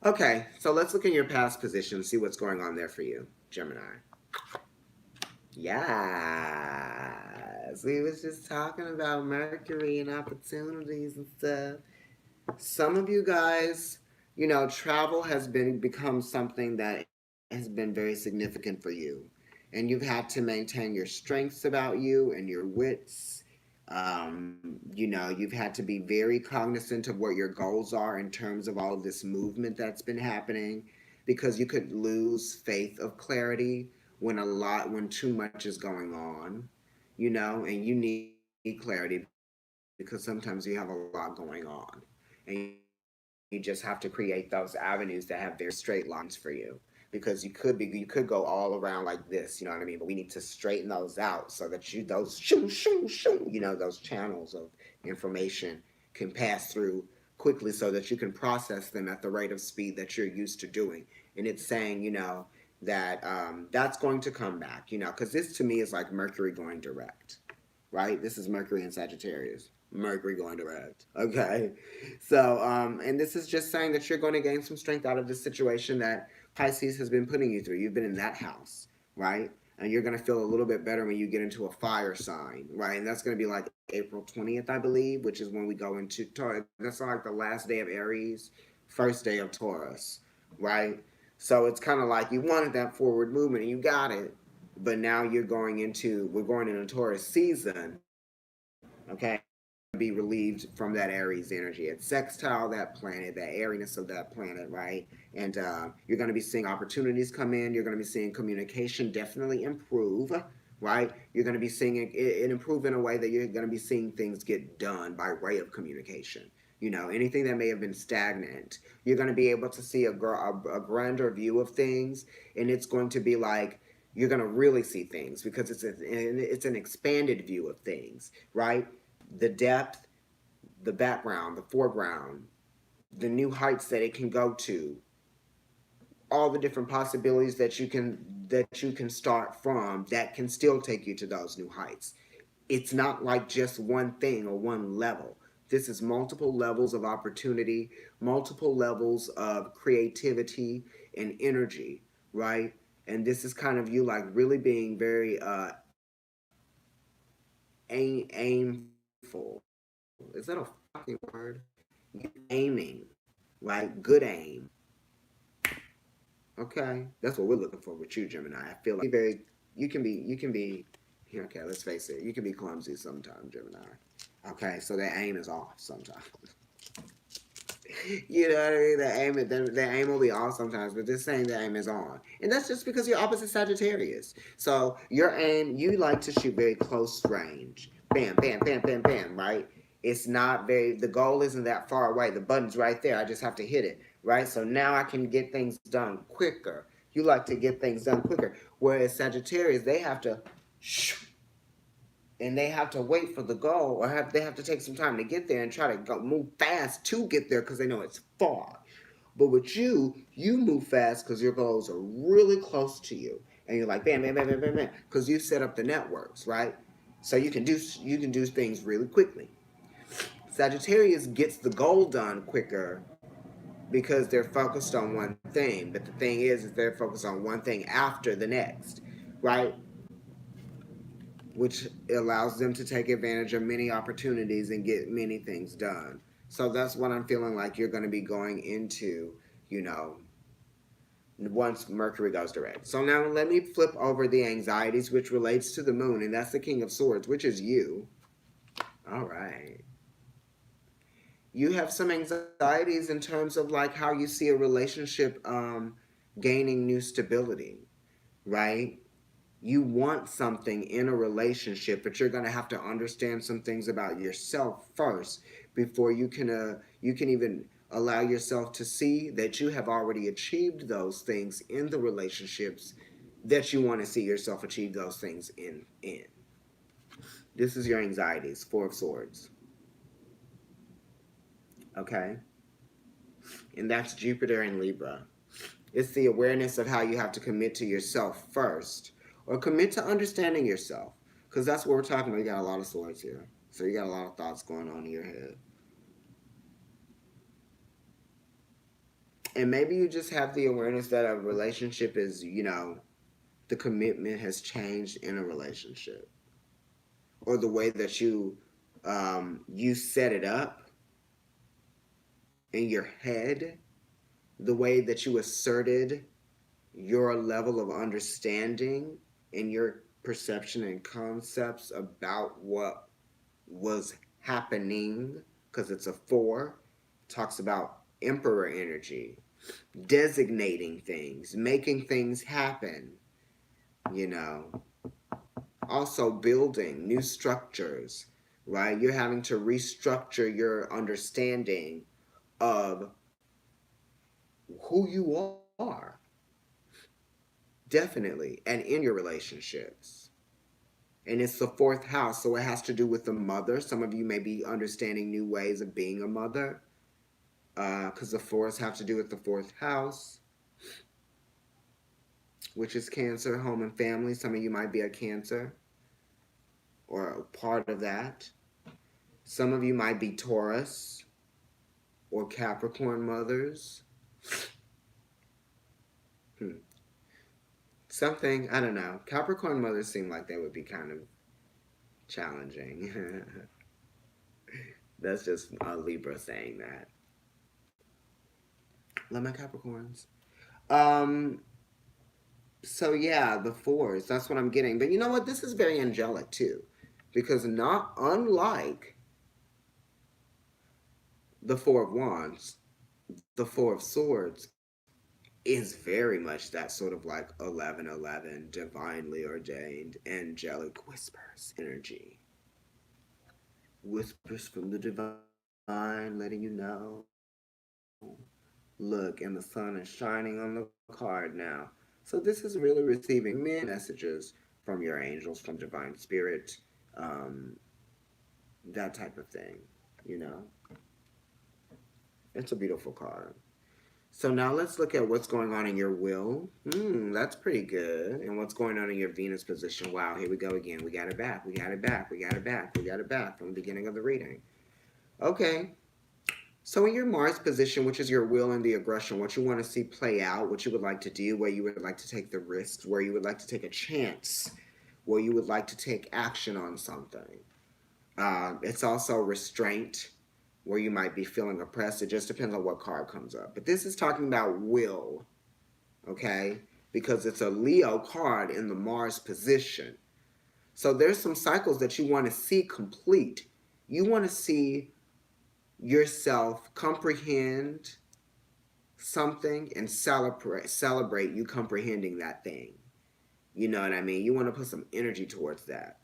Speaker 1: Okay, so let's look in your past position, see what's going on there for you, Gemini. Yes, we was just talking about Mercury and opportunities and stuff. Some of you guys, travel has become something that has been very significant for you. And you've had to maintain your strengths about you and your wits. You've had to be very cognizant of what your goals are in terms of all of this movement that's been happening, because you could lose faith of clarity when too much is going on, and you need clarity because sometimes you have a lot going on. And you just have to create those avenues that have very straight lines for you, because you could go all around like this, you know what I mean? But we need to straighten those out so that those shoo shoo shoo, those channels of information can pass through quickly so that you can process them at the rate of speed that you're used to doing. And it's saying, that that's going to come back, because this to me is like Mercury going direct, right? This is Mercury in Sagittarius. Mercury going direct. Okay. So, and this is just saying that you're going to gain some strength out of this situation that Pisces has been putting you through. You've been in that house, right? And you're going to feel a little bit better when you get into a fire sign, right? And that's going to be like April 20th, I believe, which is when we go into Taurus. That's like the last day of Aries, first day of Taurus, right? So it's kind of like you wanted that forward movement and you got it, but now we're going into Taurus season, okay? Be relieved from that Aries energy. It's sextile that planet, that airiness of that planet, right? And you're going to be seeing opportunities come in. You're going to be seeing communication definitely improve, right? You're going to be seeing it improve in a way that you're going to be seeing things get done by way of communication. Anything that may have been stagnant, you're going to be able to see a grander view of things, and it's going to be like you're going to really see things because it's an expanded view of things, right? The depth, the background, the foreground, the new heights that it can go to, all the different possibilities that you can start from that can still take you to those new heights. It's not like just one thing or one level. This is multiple levels of opportunity, multiple levels of creativity and energy, right? And this is kind of you like really being very aimful. Is that a fucking word? Aiming, like good aim. Okay, that's what we're looking for with you, Gemini. I feel like you can be. Okay, let's face it. You can be clumsy sometimes, Gemini. Okay, so the aim is off sometimes. You know what I mean? The aim will be off sometimes, but this saying the aim is on, and that's just because you're opposite Sagittarius. So your aim, you like to shoot very close range. Bam, bam, bam, bam, bam. Right? It's not very. The goal isn't that far away. The button's right there. I just have to hit it. Right? So now I can get things done quicker. You like to get things done quicker, whereas Sagittarius they have to and they have to wait for the goal, or they have to take some time to get there and try to move fast to get there because they know it's far. But with you move fast because your goals are really close to you, and you're like bam, bam, bam, bam, bam, bam, because you set up the networks, right? So you can do things really quickly. Sagittarius gets the goal done quicker because they're focused on one thing. But the thing is they're focused on one thing after the next, right? Which allows them to take advantage of many opportunities and get many things done. So that's what I'm feeling like you're going to be going into, you know, once Mercury goes direct. So now let me flip over the anxieties, which relates to the moon, and that's the King of Swords, which is you. All right. You have some anxieties in terms of like how you see a relationship gaining new stability, right? You want something in a relationship, but you're going to have to understand some things about yourself first before you can even allow yourself to see that you have already achieved those things in the relationships that you want to see yourself achieve those things in. This is your anxieties, Four of Swords. Okay? And that's Jupiter and Libra. It's the awareness of how you have to commit to yourself first, or commit to understanding yourself, because that's what we're talking about. You got a lot of swords here, so you got a lot of thoughts going on in your head, and maybe you just have the awareness that a relationship is, the commitment has changed in a relationship, or the way that you set it up in your head, the way that you asserted your level of understanding and your perception and concepts about what was happening, because it's a four, talks about emperor energy, designating things, making things happen, you know, also building new structures, right? You're having to restructure your understanding of who you are, definitely, and in your relationships. And it's the fourth house, so it has to do with the mother. Some of you may be understanding new ways of being a mother, because the fours have to do with the fourth house, which is Cancer, home and family. Some of you might be a Cancer or a part of that. Some of you might be Taurus or Capricorn mothers. Something, I don't know. Capricorn mothers seem like they would be kind of challenging. That's just a Libra saying that. Love my Capricorns. Um, so yeah, the fours, that's what I'm getting. But you know what? This is very angelic too. Because not unlike the Four of Wands, the Four of Swords is very much that sort of like 1111 divinely ordained angelic whispers energy. Whispers from the divine letting you know, look, and the sun is shining on the card now. So this is really receiving many messages from your angels, from divine spirit, um, that type of thing. You know, it's a beautiful card. So now let's look at what's going on in your will. That's pretty good. And what's going on in your Venus position. Wow, here we go again. We got it back. We got it back. We got it back. We got it back from the beginning of the reading. Okay. So in your Mars position, which is your will and the aggression, what you want to see play out, what you would like to do, where you would like to take the risks, where you would like to take a chance, where you would like to take action on something. It's also restraint, where you might be feeling oppressed. It just depends on what card comes up. But this is talking about will, okay? Because it's a Leo card in the Mars position. So there's some cycles that you want to see complete. You want to see yourself comprehend something and celebrate you comprehending that thing. You know what I mean? You want to put some energy towards that.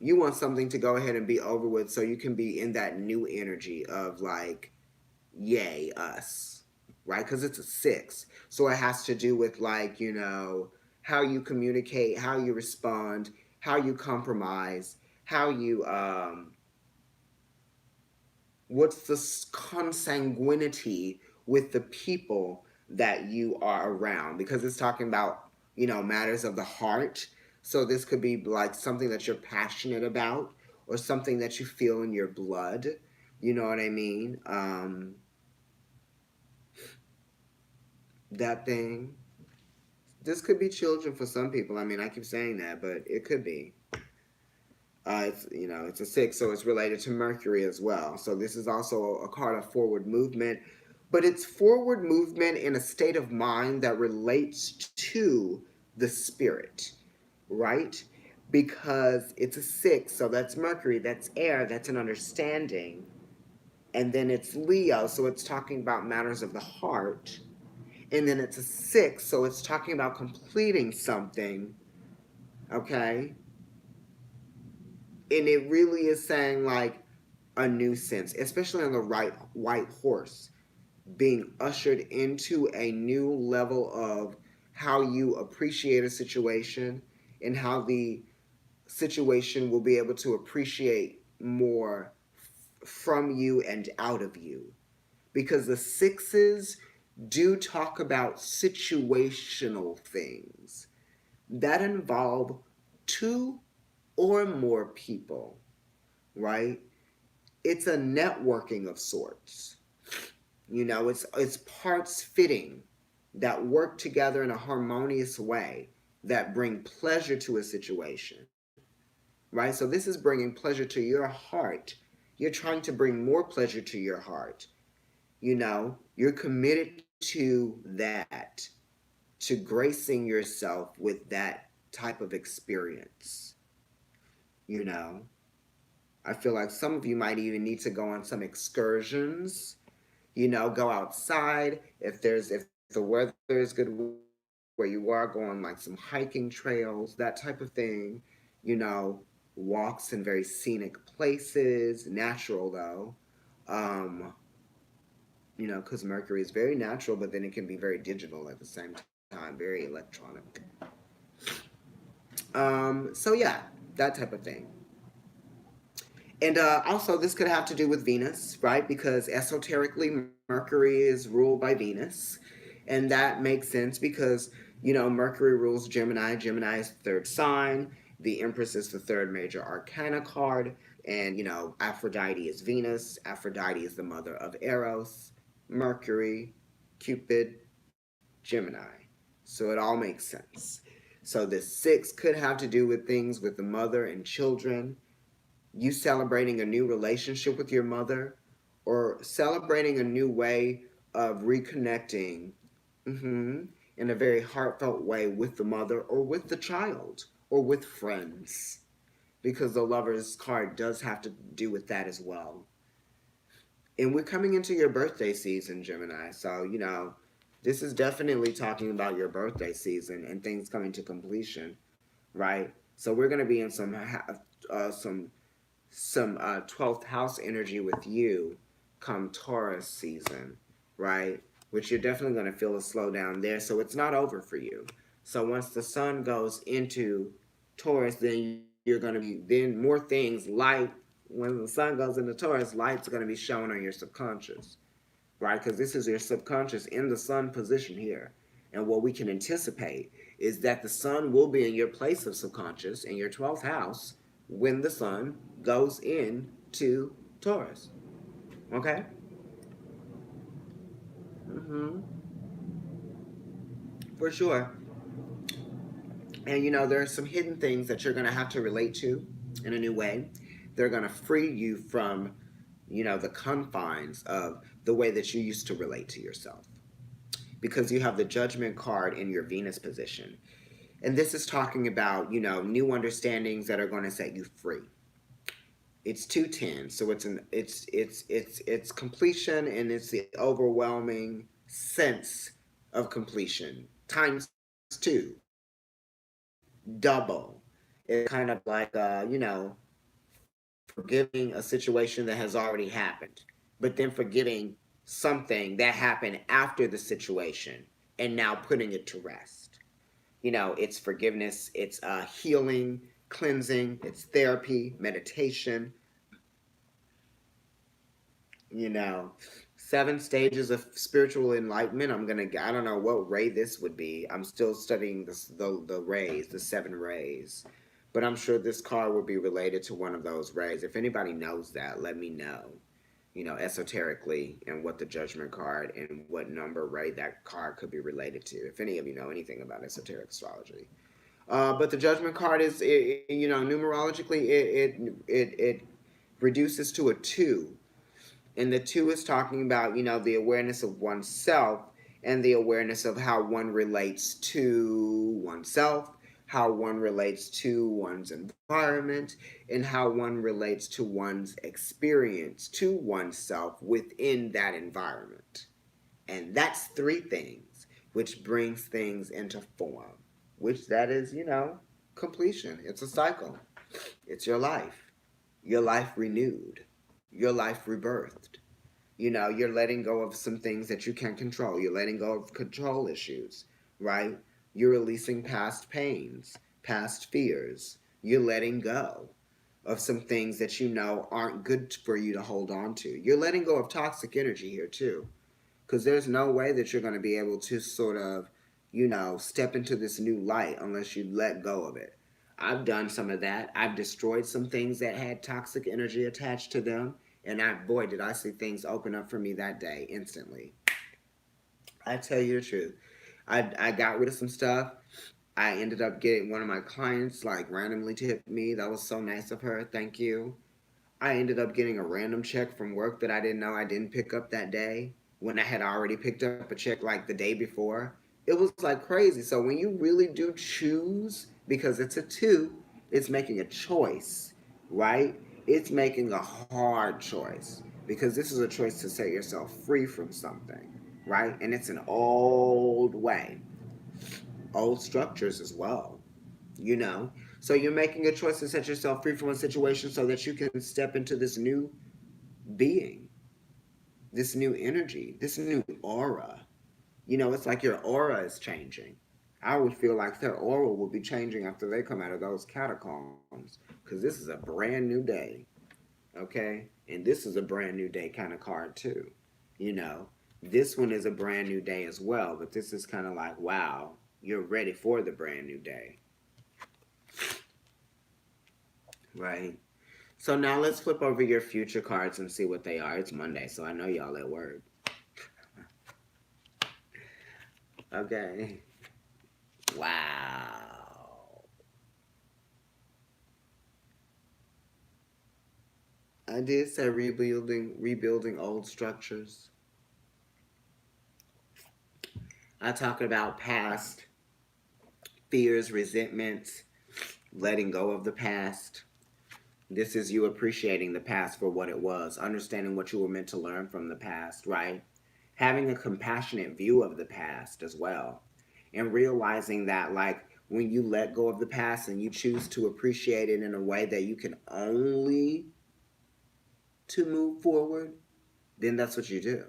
Speaker 1: You want something to go ahead and be over with so you can be in that new energy of like, yay, us, right? Because it's a six. So it has to do with like, how you communicate, how you respond, how you compromise, how you, what's the consanguinity with the people that you are around, because it's talking about matters of the heart. So this could be like something that you're passionate about or something that you feel in your blood, you know what I mean, that thing. This could be children for some people. I mean, I keep saying that, but it could be. It's a six, so it's related to Mercury as well. So this is also a card of forward movement, but it's forward movement in a state of mind that relates to the spirit, right? Because it's a six, so that's Mercury, that's air, that's an understanding. And then it's Leo, so it's talking about matters of the heart. And then it's a six, so it's talking about completing something, okay? And it really is saying like a new sense, especially on the right white horse, being ushered into a new level of how you appreciate a situation and how the situation will be able to appreciate more from you and out of you. Because the sixes do talk about situational things that involve two or more people, right? It's a networking of sorts. It's parts fitting that work together in a harmonious way that bring pleasure to a situation, right? So this is bringing pleasure to your heart. You're trying to bring more pleasure to your heart. You're committed to that, to gracing yourself with that type of experience. You know, I feel like some of you might even need to go on some excursions, go outside. If the weather is good where you are, go on like some hiking trails, that type of thing, walks in very scenic places, natural though. Um, because Mercury is very natural, but then it can be very digital at the same time, very electronic. So yeah, that type of thing. And also, this could have to do with Venus, right? Because esoterically, Mercury is ruled by Venus. And that makes sense because, Mercury rules Gemini. Gemini is the third sign. The Empress is the third major arcana card. And, Aphrodite is Venus. Aphrodite is the mother of Eros, Mercury, Cupid, Gemini. So it all makes sense. So the 6 could have to do with things with the mother and children, you celebrating a new relationship with your mother, or celebrating a new way of reconnecting, in a very heartfelt way with the mother or with the child or with friends. Because the Lover's card does have to do with that as well. And we're coming into your birthday season, Gemini. So, this is definitely talking about your birthday season and things coming to completion, right? So we're going to be in some 12th house energy with you come Taurus season, right? Which you're definitely going to feel a slowdown there. So it's not over for you. So once the sun goes into Taurus, then you're going to be, then more things, light, when the sun goes into Taurus, light's going to be shown on your subconscious, right? Because this is your subconscious in the sun position here. And what we can anticipate is that the sun will be in your place of subconscious in your 12th house when the sun goes into Taurus. Okay? Mm-hmm. For sure. And there are some hidden things that you're going to have to relate to in a new way. They're going to free you from, the confines of the way that you used to relate to yourself. Because you have the Judgment card in your Venus position. And this is talking about, new understandings that are going to set you free. It's 210, so it's completion, and it's the overwhelming sense of completion times 2, double. It's kind of like forgiving a situation that has already happened, but then forgiving something that happened after the situation and now putting it to rest. It's forgiveness, it's healing, cleansing, it's therapy, meditation, you know 7 stages of spiritual enlightenment. I don't know what ray this would be. I'm still studying the rays, the 7 rays, but I'm sure this card would be related to one of those rays. If anybody knows that, let me know, esoterically, and what the Judgment card and what number ray that card could be related to, if any of you know anything about esoteric astrology. But the Judgment card is, numerologically, it reduces to a 2, and the 2 is talking about, the awareness of oneself and the awareness of how one relates to oneself, how one relates to one's environment, and how one relates to one's experience to oneself within that environment. And that's 3 things, which brings things into form, which that is, completion. It's a cycle. It's your life renewed, your life rebirthed. You're letting go of some things that you can't control. You're letting go of control issues, right? You're releasing past pains, past fears. You're letting go of some things that aren't good for you to hold on to. You're letting go of toxic energy here too, because there's no way that you're going to be able to sort of, step into this new light unless you let go of it. I've done some of that. I've destroyed some things that had toxic energy attached to them. And boy, did I see things open up for me that day instantly. I tell you the truth. I got rid of some stuff. I ended up getting one of my clients like randomly tipped me. That was so nice of her. Thank you. I ended up getting a random check from work that I didn't know I didn't pick up that day when I had already picked up a check like the day before. It was like crazy. So when you really do choose, because it's a 2, it's making a choice, right? It's making a hard choice because this is a choice to set yourself free from something, right? And it's an old way, old structures as well, you know? So you're making a choice to set yourself free from a situation so that you can step into this new being, this new energy, this new aura. It's like your aura is changing. I would feel like their aura will be changing after they come out of those catacombs because this is a brand new day, okay? And this is a brand new day kind of card too, you know? This one is a brand new day as well, but this is kind of like, wow, you're ready for the brand new day, right? So now let's flip over your future cards and see what they are. It's Monday, so I know y'all at work. Okay. Wow. I did say rebuilding old structures. I talk about past fears, resentments, letting go of the past. This is you appreciating the past for what it was, understanding what you were meant to learn from the past, right? Having a compassionate view of the past as well. And realizing that, like, when you let go of the past and you choose to appreciate it in a way that you can only to move forward, then that's what you do.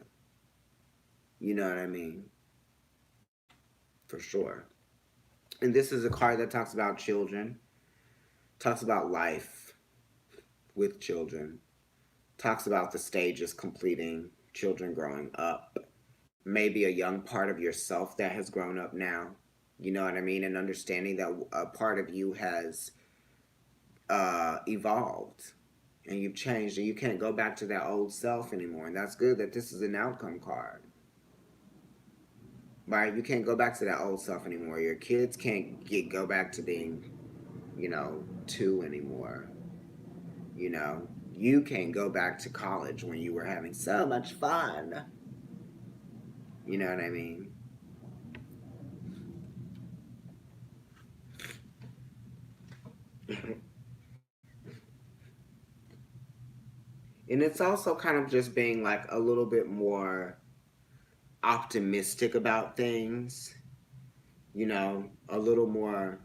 Speaker 1: You know what I mean? For sure. And this is a card that talks about children, talks about life with children, talks about the stages completing, children growing up, maybe a young part of yourself that has grown up now. You know what I mean? And understanding that a part of you has evolved and you've changed and you can't go back to that old self anymore. And that's good that this is an outcome card. Right? You can't go back to that old self anymore. Your kids can't go back to being, two anymore. You know, you can't go back to college when you were having so much fun. You know what I mean? And it's also kind of just being like a little bit more optimistic about things, a little more,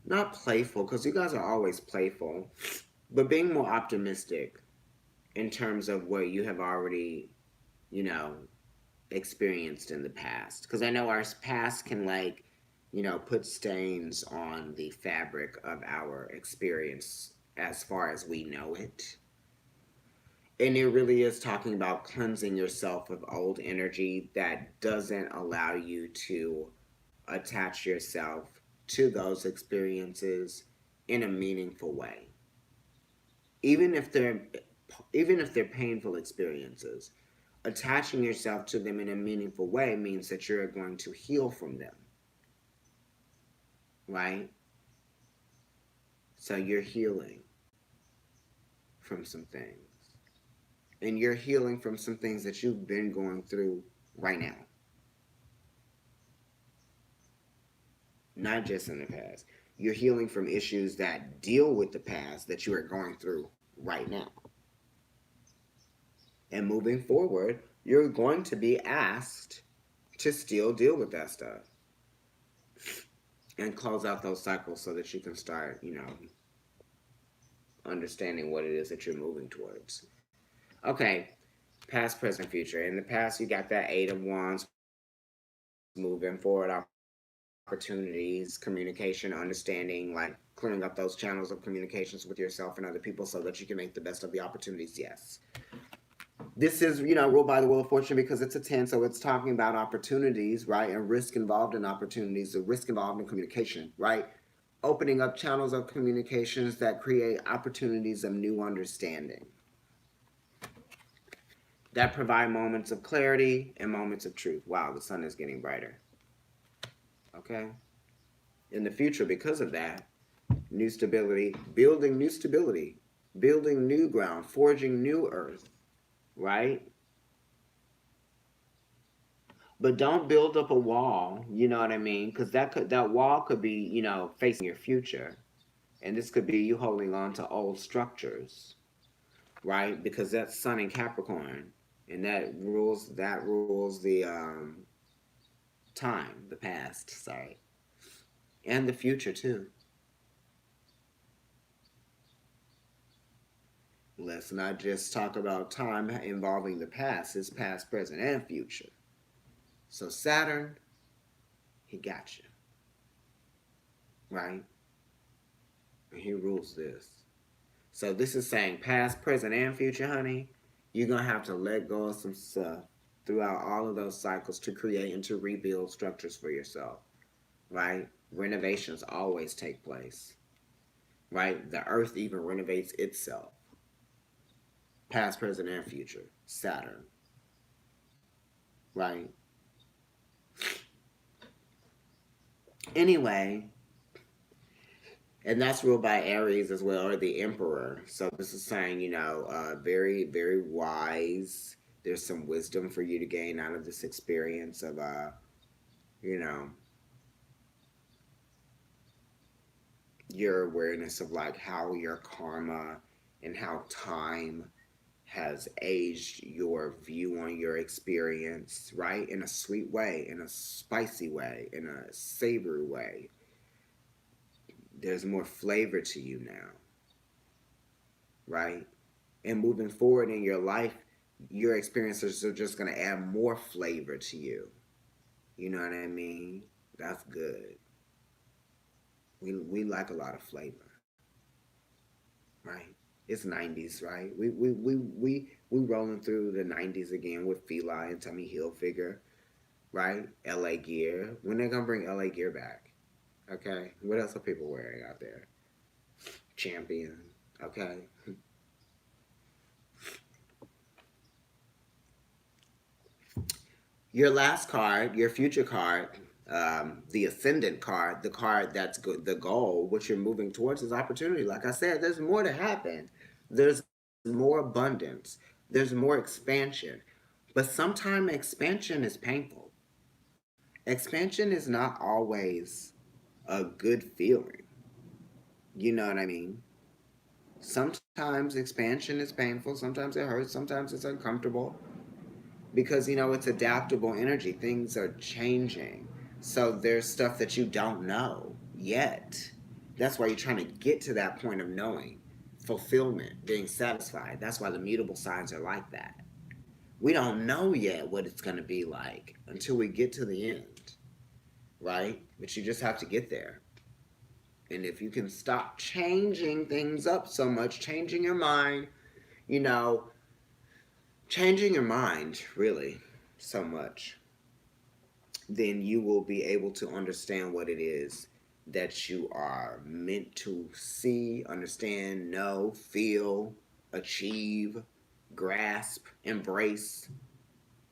Speaker 1: not playful, because you guys are always playful, but being more optimistic in terms of what you have already, you know, experienced in the past. Because I know our past can, like, put stains on the fabric of our experience as far as we know it. And it really is talking about cleansing yourself of old energy that doesn't allow you to attach yourself to those experiences in a meaningful way. Even if they're even if they're painful experiences, attaching yourself to them in a meaningful way means that you're going to heal from them, right? So you're healing from some things. And you're healing from some things that you've been going through right now, not just in the past. You're healing from issues that deal with the past that you are going through right now. And moving forward, you're going to be asked to still deal with that stuff and close out those cycles so that you can start, understanding what it is that you're moving towards. Okay, past, present, future. In the past, you got that Eight of Wands, moving forward, opportunities, communication, understanding, like clearing up those channels of communications with yourself and other people so that you can make the best of the opportunities. Yes. This is, ruled by the Wheel of Fortune because it's a 10, so it's talking about opportunities, right? And risk involved in opportunities, the risk involved in communication, right? Opening up channels of communications that create opportunities of new understanding that provide moments of clarity and moments of truth. Wow, the sun is getting brighter. Okay? In the future, because of that, new stability, building new ground, forging new earth, right? But don't build up a wall, you know what I mean? Because that wall could be, facing your future. And this could be you holding on to old structures, right? Because that's Sun in Capricorn. And that rules the time, the past, sorry. And the future too. Let's not just talk about time involving the past, it's past, present, and future. So Saturn, he got you, right? And he rules this. So this is saying past, present, and future, honey. You're gonna have to let go of some stuff throughout all of those cycles to create and to rebuild structures for yourself, right? Renovations always take place, right? The earth even renovates itself. Past, present, and future. Saturn, right? Anyway, And that's ruled by Aries as well, or the Emperor. So this is saying, very, very wise. There's some wisdom for you to gain out of this experience of, you know, your awareness of like how your karma and how time has aged your view on your experience, right? In a sweet way, in a spicy way, in a savory way. There's more flavor to you now, right? And moving forward in your life, your experiences are just going to add more flavor to you. You know what I mean? That's good. We like a lot of flavor, right? It's 90s, right? We rolling through the 90s again with Feli and Tommy Hilfiger, right? LA Gear. When they gonna bring LA Gear back? Okay. What else are people wearing out there? Champion. Okay. Your last card, your future card, the ascendant card, the card that's the goal, what you're moving towards is opportunity. Like I said, there's more to happen. There's more abundance. There's more expansion. But sometimes expansion is painful. Expansion is not always a good feeling. You know what I mean? Sometimes expansion is painful. Sometimes it hurts. Sometimes it's uncomfortable. Because it's adaptable energy. Things are changing, so there's stuff that you don't know yet. That's why you're trying to get to that point of knowing, fulfillment, being satisfied. That's why the mutable signs are like that. We don't know yet what it's going to be like until we get to the end, right? But you just have to get there. And if you can stop changing things up so much, changing your mind, you know changing your mind really so much, then you will be able to understand what it is that you are meant to see, understand, know, feel, achieve, grasp, embrace,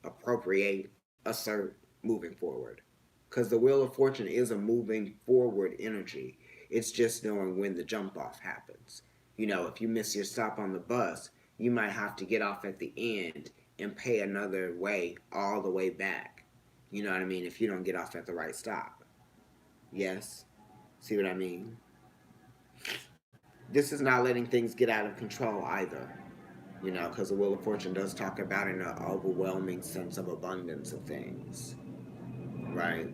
Speaker 1: appropriate, assert moving forward. Because the Wheel of Fortune is a moving forward energy. It's just knowing when the jump off happens. If you miss your stop on the bus, you might have to get off at the end and pay another way all the way back. You know what I mean? If you don't get off at the right stop. Yes? See what I mean? This is not letting things get out of control either. Because the Wheel of Fortune does talk about an overwhelming sense of abundance of things. Right?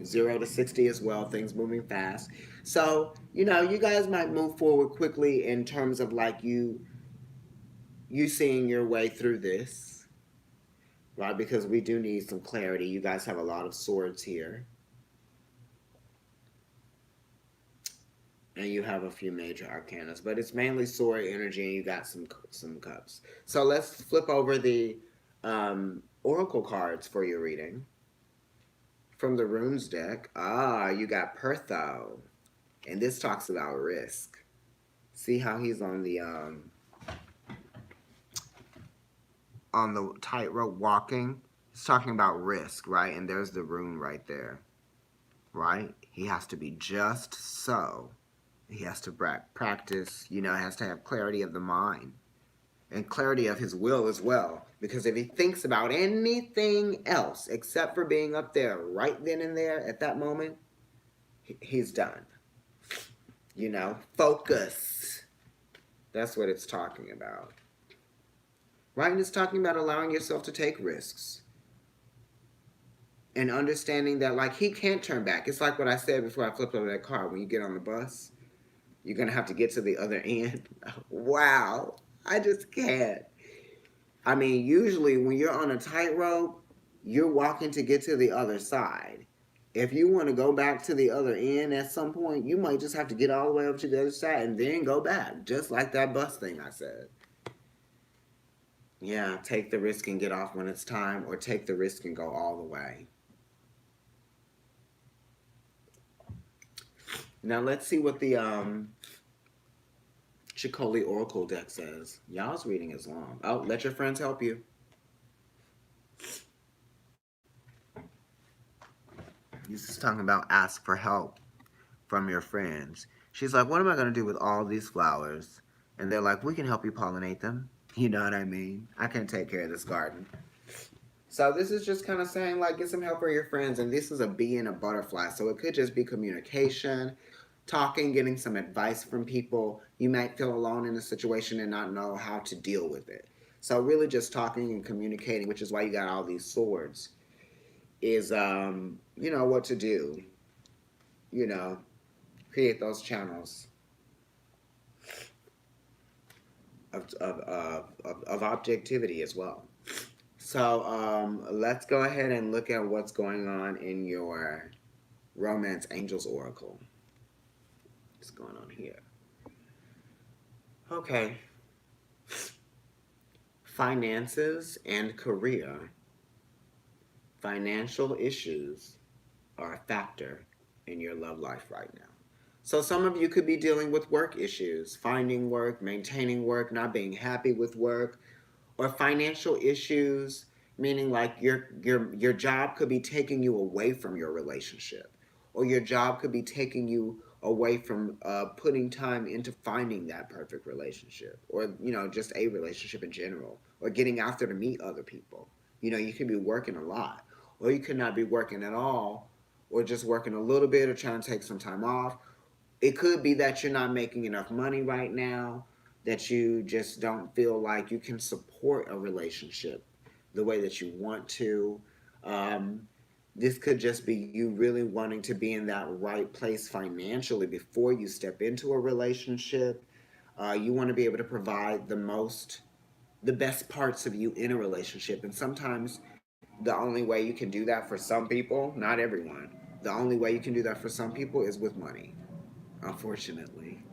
Speaker 1: 0 to 60 as well, things moving fast. So, you guys might move forward quickly in terms of like you seeing your way through this, right? Because we do need some clarity. You guys have a lot of swords here. And you have a few major arcanas, but it's mainly sword energy, and you got some cups. So let's flip over the oracle cards for your reading from the runes deck. You got Pertho, and this talks about risk. See how he's on the tightrope walking? It's talking about risk, right? And there's the rune right there, right? He has to be just so. He has to practice, he has to have clarity of the mind and clarity of his will as well. Because if he thinks about anything else except for being up there right then and there at that moment, he's done. Focus. That's what it's talking about. Right? And it's talking about allowing yourself to take risks. And understanding that, like, he can't turn back. It's like what I said before I flipped over that car. When you get on the bus, you're going to have to get to the other end. Wow. I just can't. I mean, usually when you're on a tightrope, you're walking to get to the other side. If you want to go back to the other end at some point, you might just have to get all the way up to the other side and then go back. Just like that bus thing I said. Yeah, take the risk and get off when it's time, or take the risk and go all the way. Now let's see what the Chicoli Oracle deck says. Y'all's reading is long. Oh, let your friends help you. This is talking about ask for help from your friends. She's like, what am I going to do with all these flowers? And they're like, we can help you pollinate them. You know what I mean? I can take care of this garden. So this is just kind of saying like get some help for your friends, and this is a bee and a butterfly, so it could just be communication, talking, getting some advice from people. You might feel alone in a situation and not know how to deal with it. So really just talking and communicating, which is why you got all these swords, is you know what to do. You know, create those channels of objectivity as well. So let's go ahead and look at what's going on in your Romance Angels Oracle. What's going on here? Okay. Finances and career. Financial issues are a factor in your love life right now. So some of you could be dealing with work issues, finding work, maintaining work, not being happy with work, or financial issues, meaning like your job could be taking you away from your relationship, or your job could be taking you away from putting time into finding that perfect relationship, or you know just a relationship in general, or getting out there to meet other people. You know, you could be working a lot, or you could not be working at all, or just working a little bit, or trying to take some time off. It could be that you're not making enough money right now, that you just don't feel like you can support a relationship the way that you want to. Um, this could just be you really wanting to be in that right place financially before you step into a relationship. You want to be able to provide the best parts of you in a relationship. And sometimes the only way you can do that for some people, not everyone, the only way you can do that for some people is with money, unfortunately.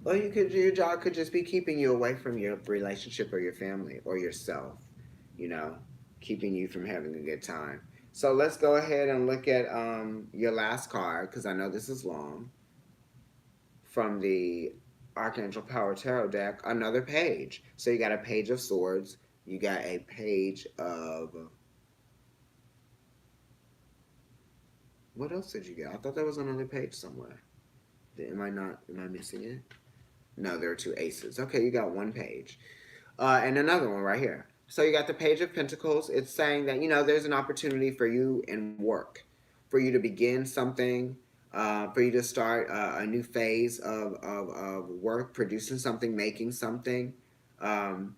Speaker 1: Or you could your job could just be keeping you away from your relationship or your family or yourself, you know, keeping you from having a good time. So let's go ahead and look at your last card because I know this is long from the Archangel Power Tarot deck. Another page. So you got a page of swords. You got a page of what else did you get? I thought there was another page somewhere. Am I not? Am I missing it? No, there are two aces. Okay, you got one page. And another one right here. So you got the Page of Pentacles. It's saying that, you know, there's an opportunity for you in work, for you to begin something, for you to start a new phase of work, producing something, making something. Um,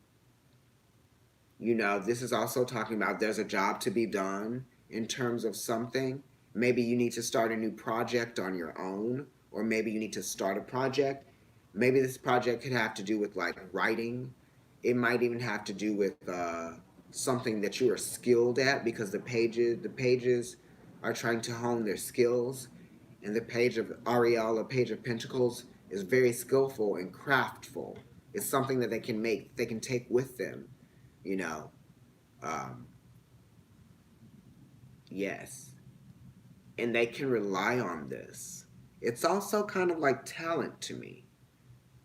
Speaker 1: you know, this is also talking about there's a job to be done in terms of something. Maybe you need to start a new project on your own, or maybe you need to start a project. Maybe this project could have to do with like writing. It might even have to do with something that you are skilled at because the pages are trying to hone their skills. And the page of Ariel, a page of Pentacles, is very skillful and craftful. It's something that they can make, they can take with them, you know. Um, yes. And they can rely on this. It's also kind of like talent to me,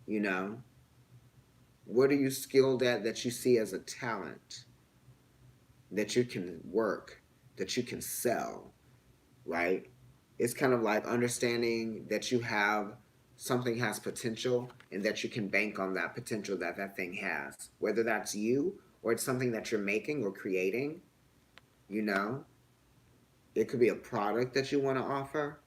Speaker 1: you know. What are you skilled at that you see as a talent that you can work, that you can sell, right? It's kind of like understanding that you have something has potential and that you can bank on that potential that that thing has, whether that's you or it's something that you're making or creating, you know. It could be a product that you want to offer.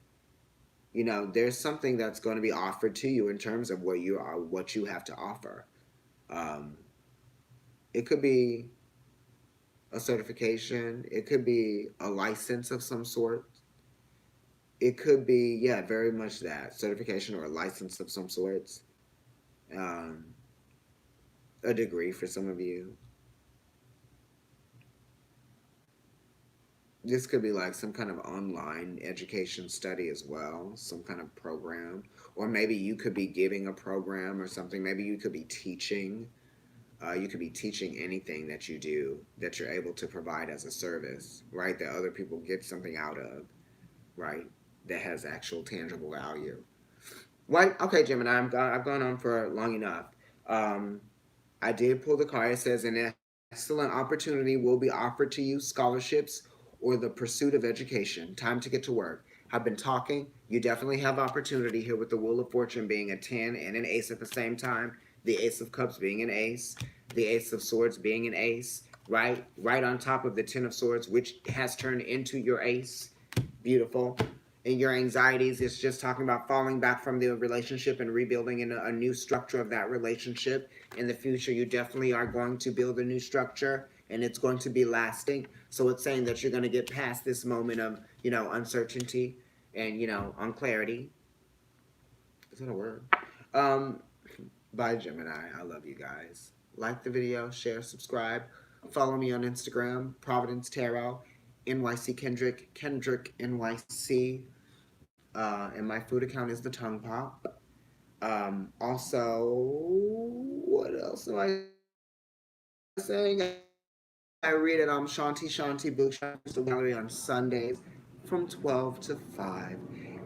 Speaker 1: You know, there's something that's going to be offered to you in terms of what you are, what you have to offer. Um, it could be a certification. It could be a license of some sort. It could be, yeah, very much that certification or a license of some sorts. Um, a degree for some of you. This could be like some kind of online education study as well, some kind of program. Or maybe you could be giving a program or something. Maybe you could be teaching. You could be teaching anything that you do that you're able to provide as a service, right? That other people get something out of, right? That has actual tangible value. Right? Okay, Gemini, I've gone on for long enough. Um, I did pull the card. It says an excellent opportunity will be offered to you, scholarships or the pursuit of education. Time to get to work. I've been talking. You definitely have opportunity here with the Wheel of Fortune being a 10 and an ace at the same time. The Ace of Cups being an ace. The Ace of Swords being an ace. Right on top of the Ten of Swords, which has turned into your ace. Beautiful. And your anxieties is just talking about falling back from the relationship and rebuilding in a new structure of that relationship. In the future, you definitely are going to build a new structure, and it's going to be lasting. So it's saying that you're going to get past this moment of, uncertainty and, unclarity. Is that a word? Um, by Gemini. I love you guys. Like the video, share, subscribe. Follow me on Instagram, Providence Tarot, NYC Kendrick, Kendrick NYC. And my food account is the Tongue Pop. Also, what else am I saying? I read at Shanti Bookshop Gallery on Sundays from 12 to 5.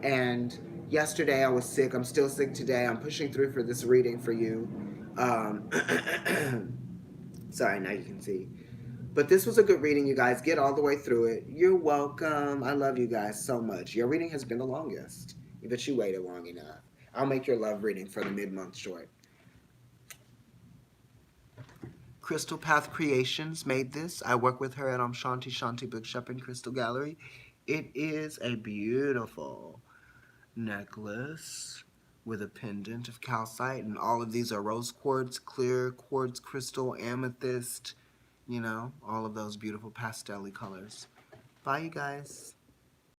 Speaker 1: And yesterday I was sick. I'm still sick today. I'm pushing through for this reading for you. Um, sorry, now you can see. But this was a good reading, you guys. Get all the way through it. You're welcome. I love you guys so much. Your reading has been the longest, but you waited long enough. I'll make your love reading for the mid-month short. Crystal Path Creations made this. I work with her at Shanti Bookshop in Crystal Gallery. It is a beautiful necklace with a pendant of calcite, and all of these are rose quartz, clear quartz crystal, amethyst, all of those beautiful pastel-y colors. Bye, you guys.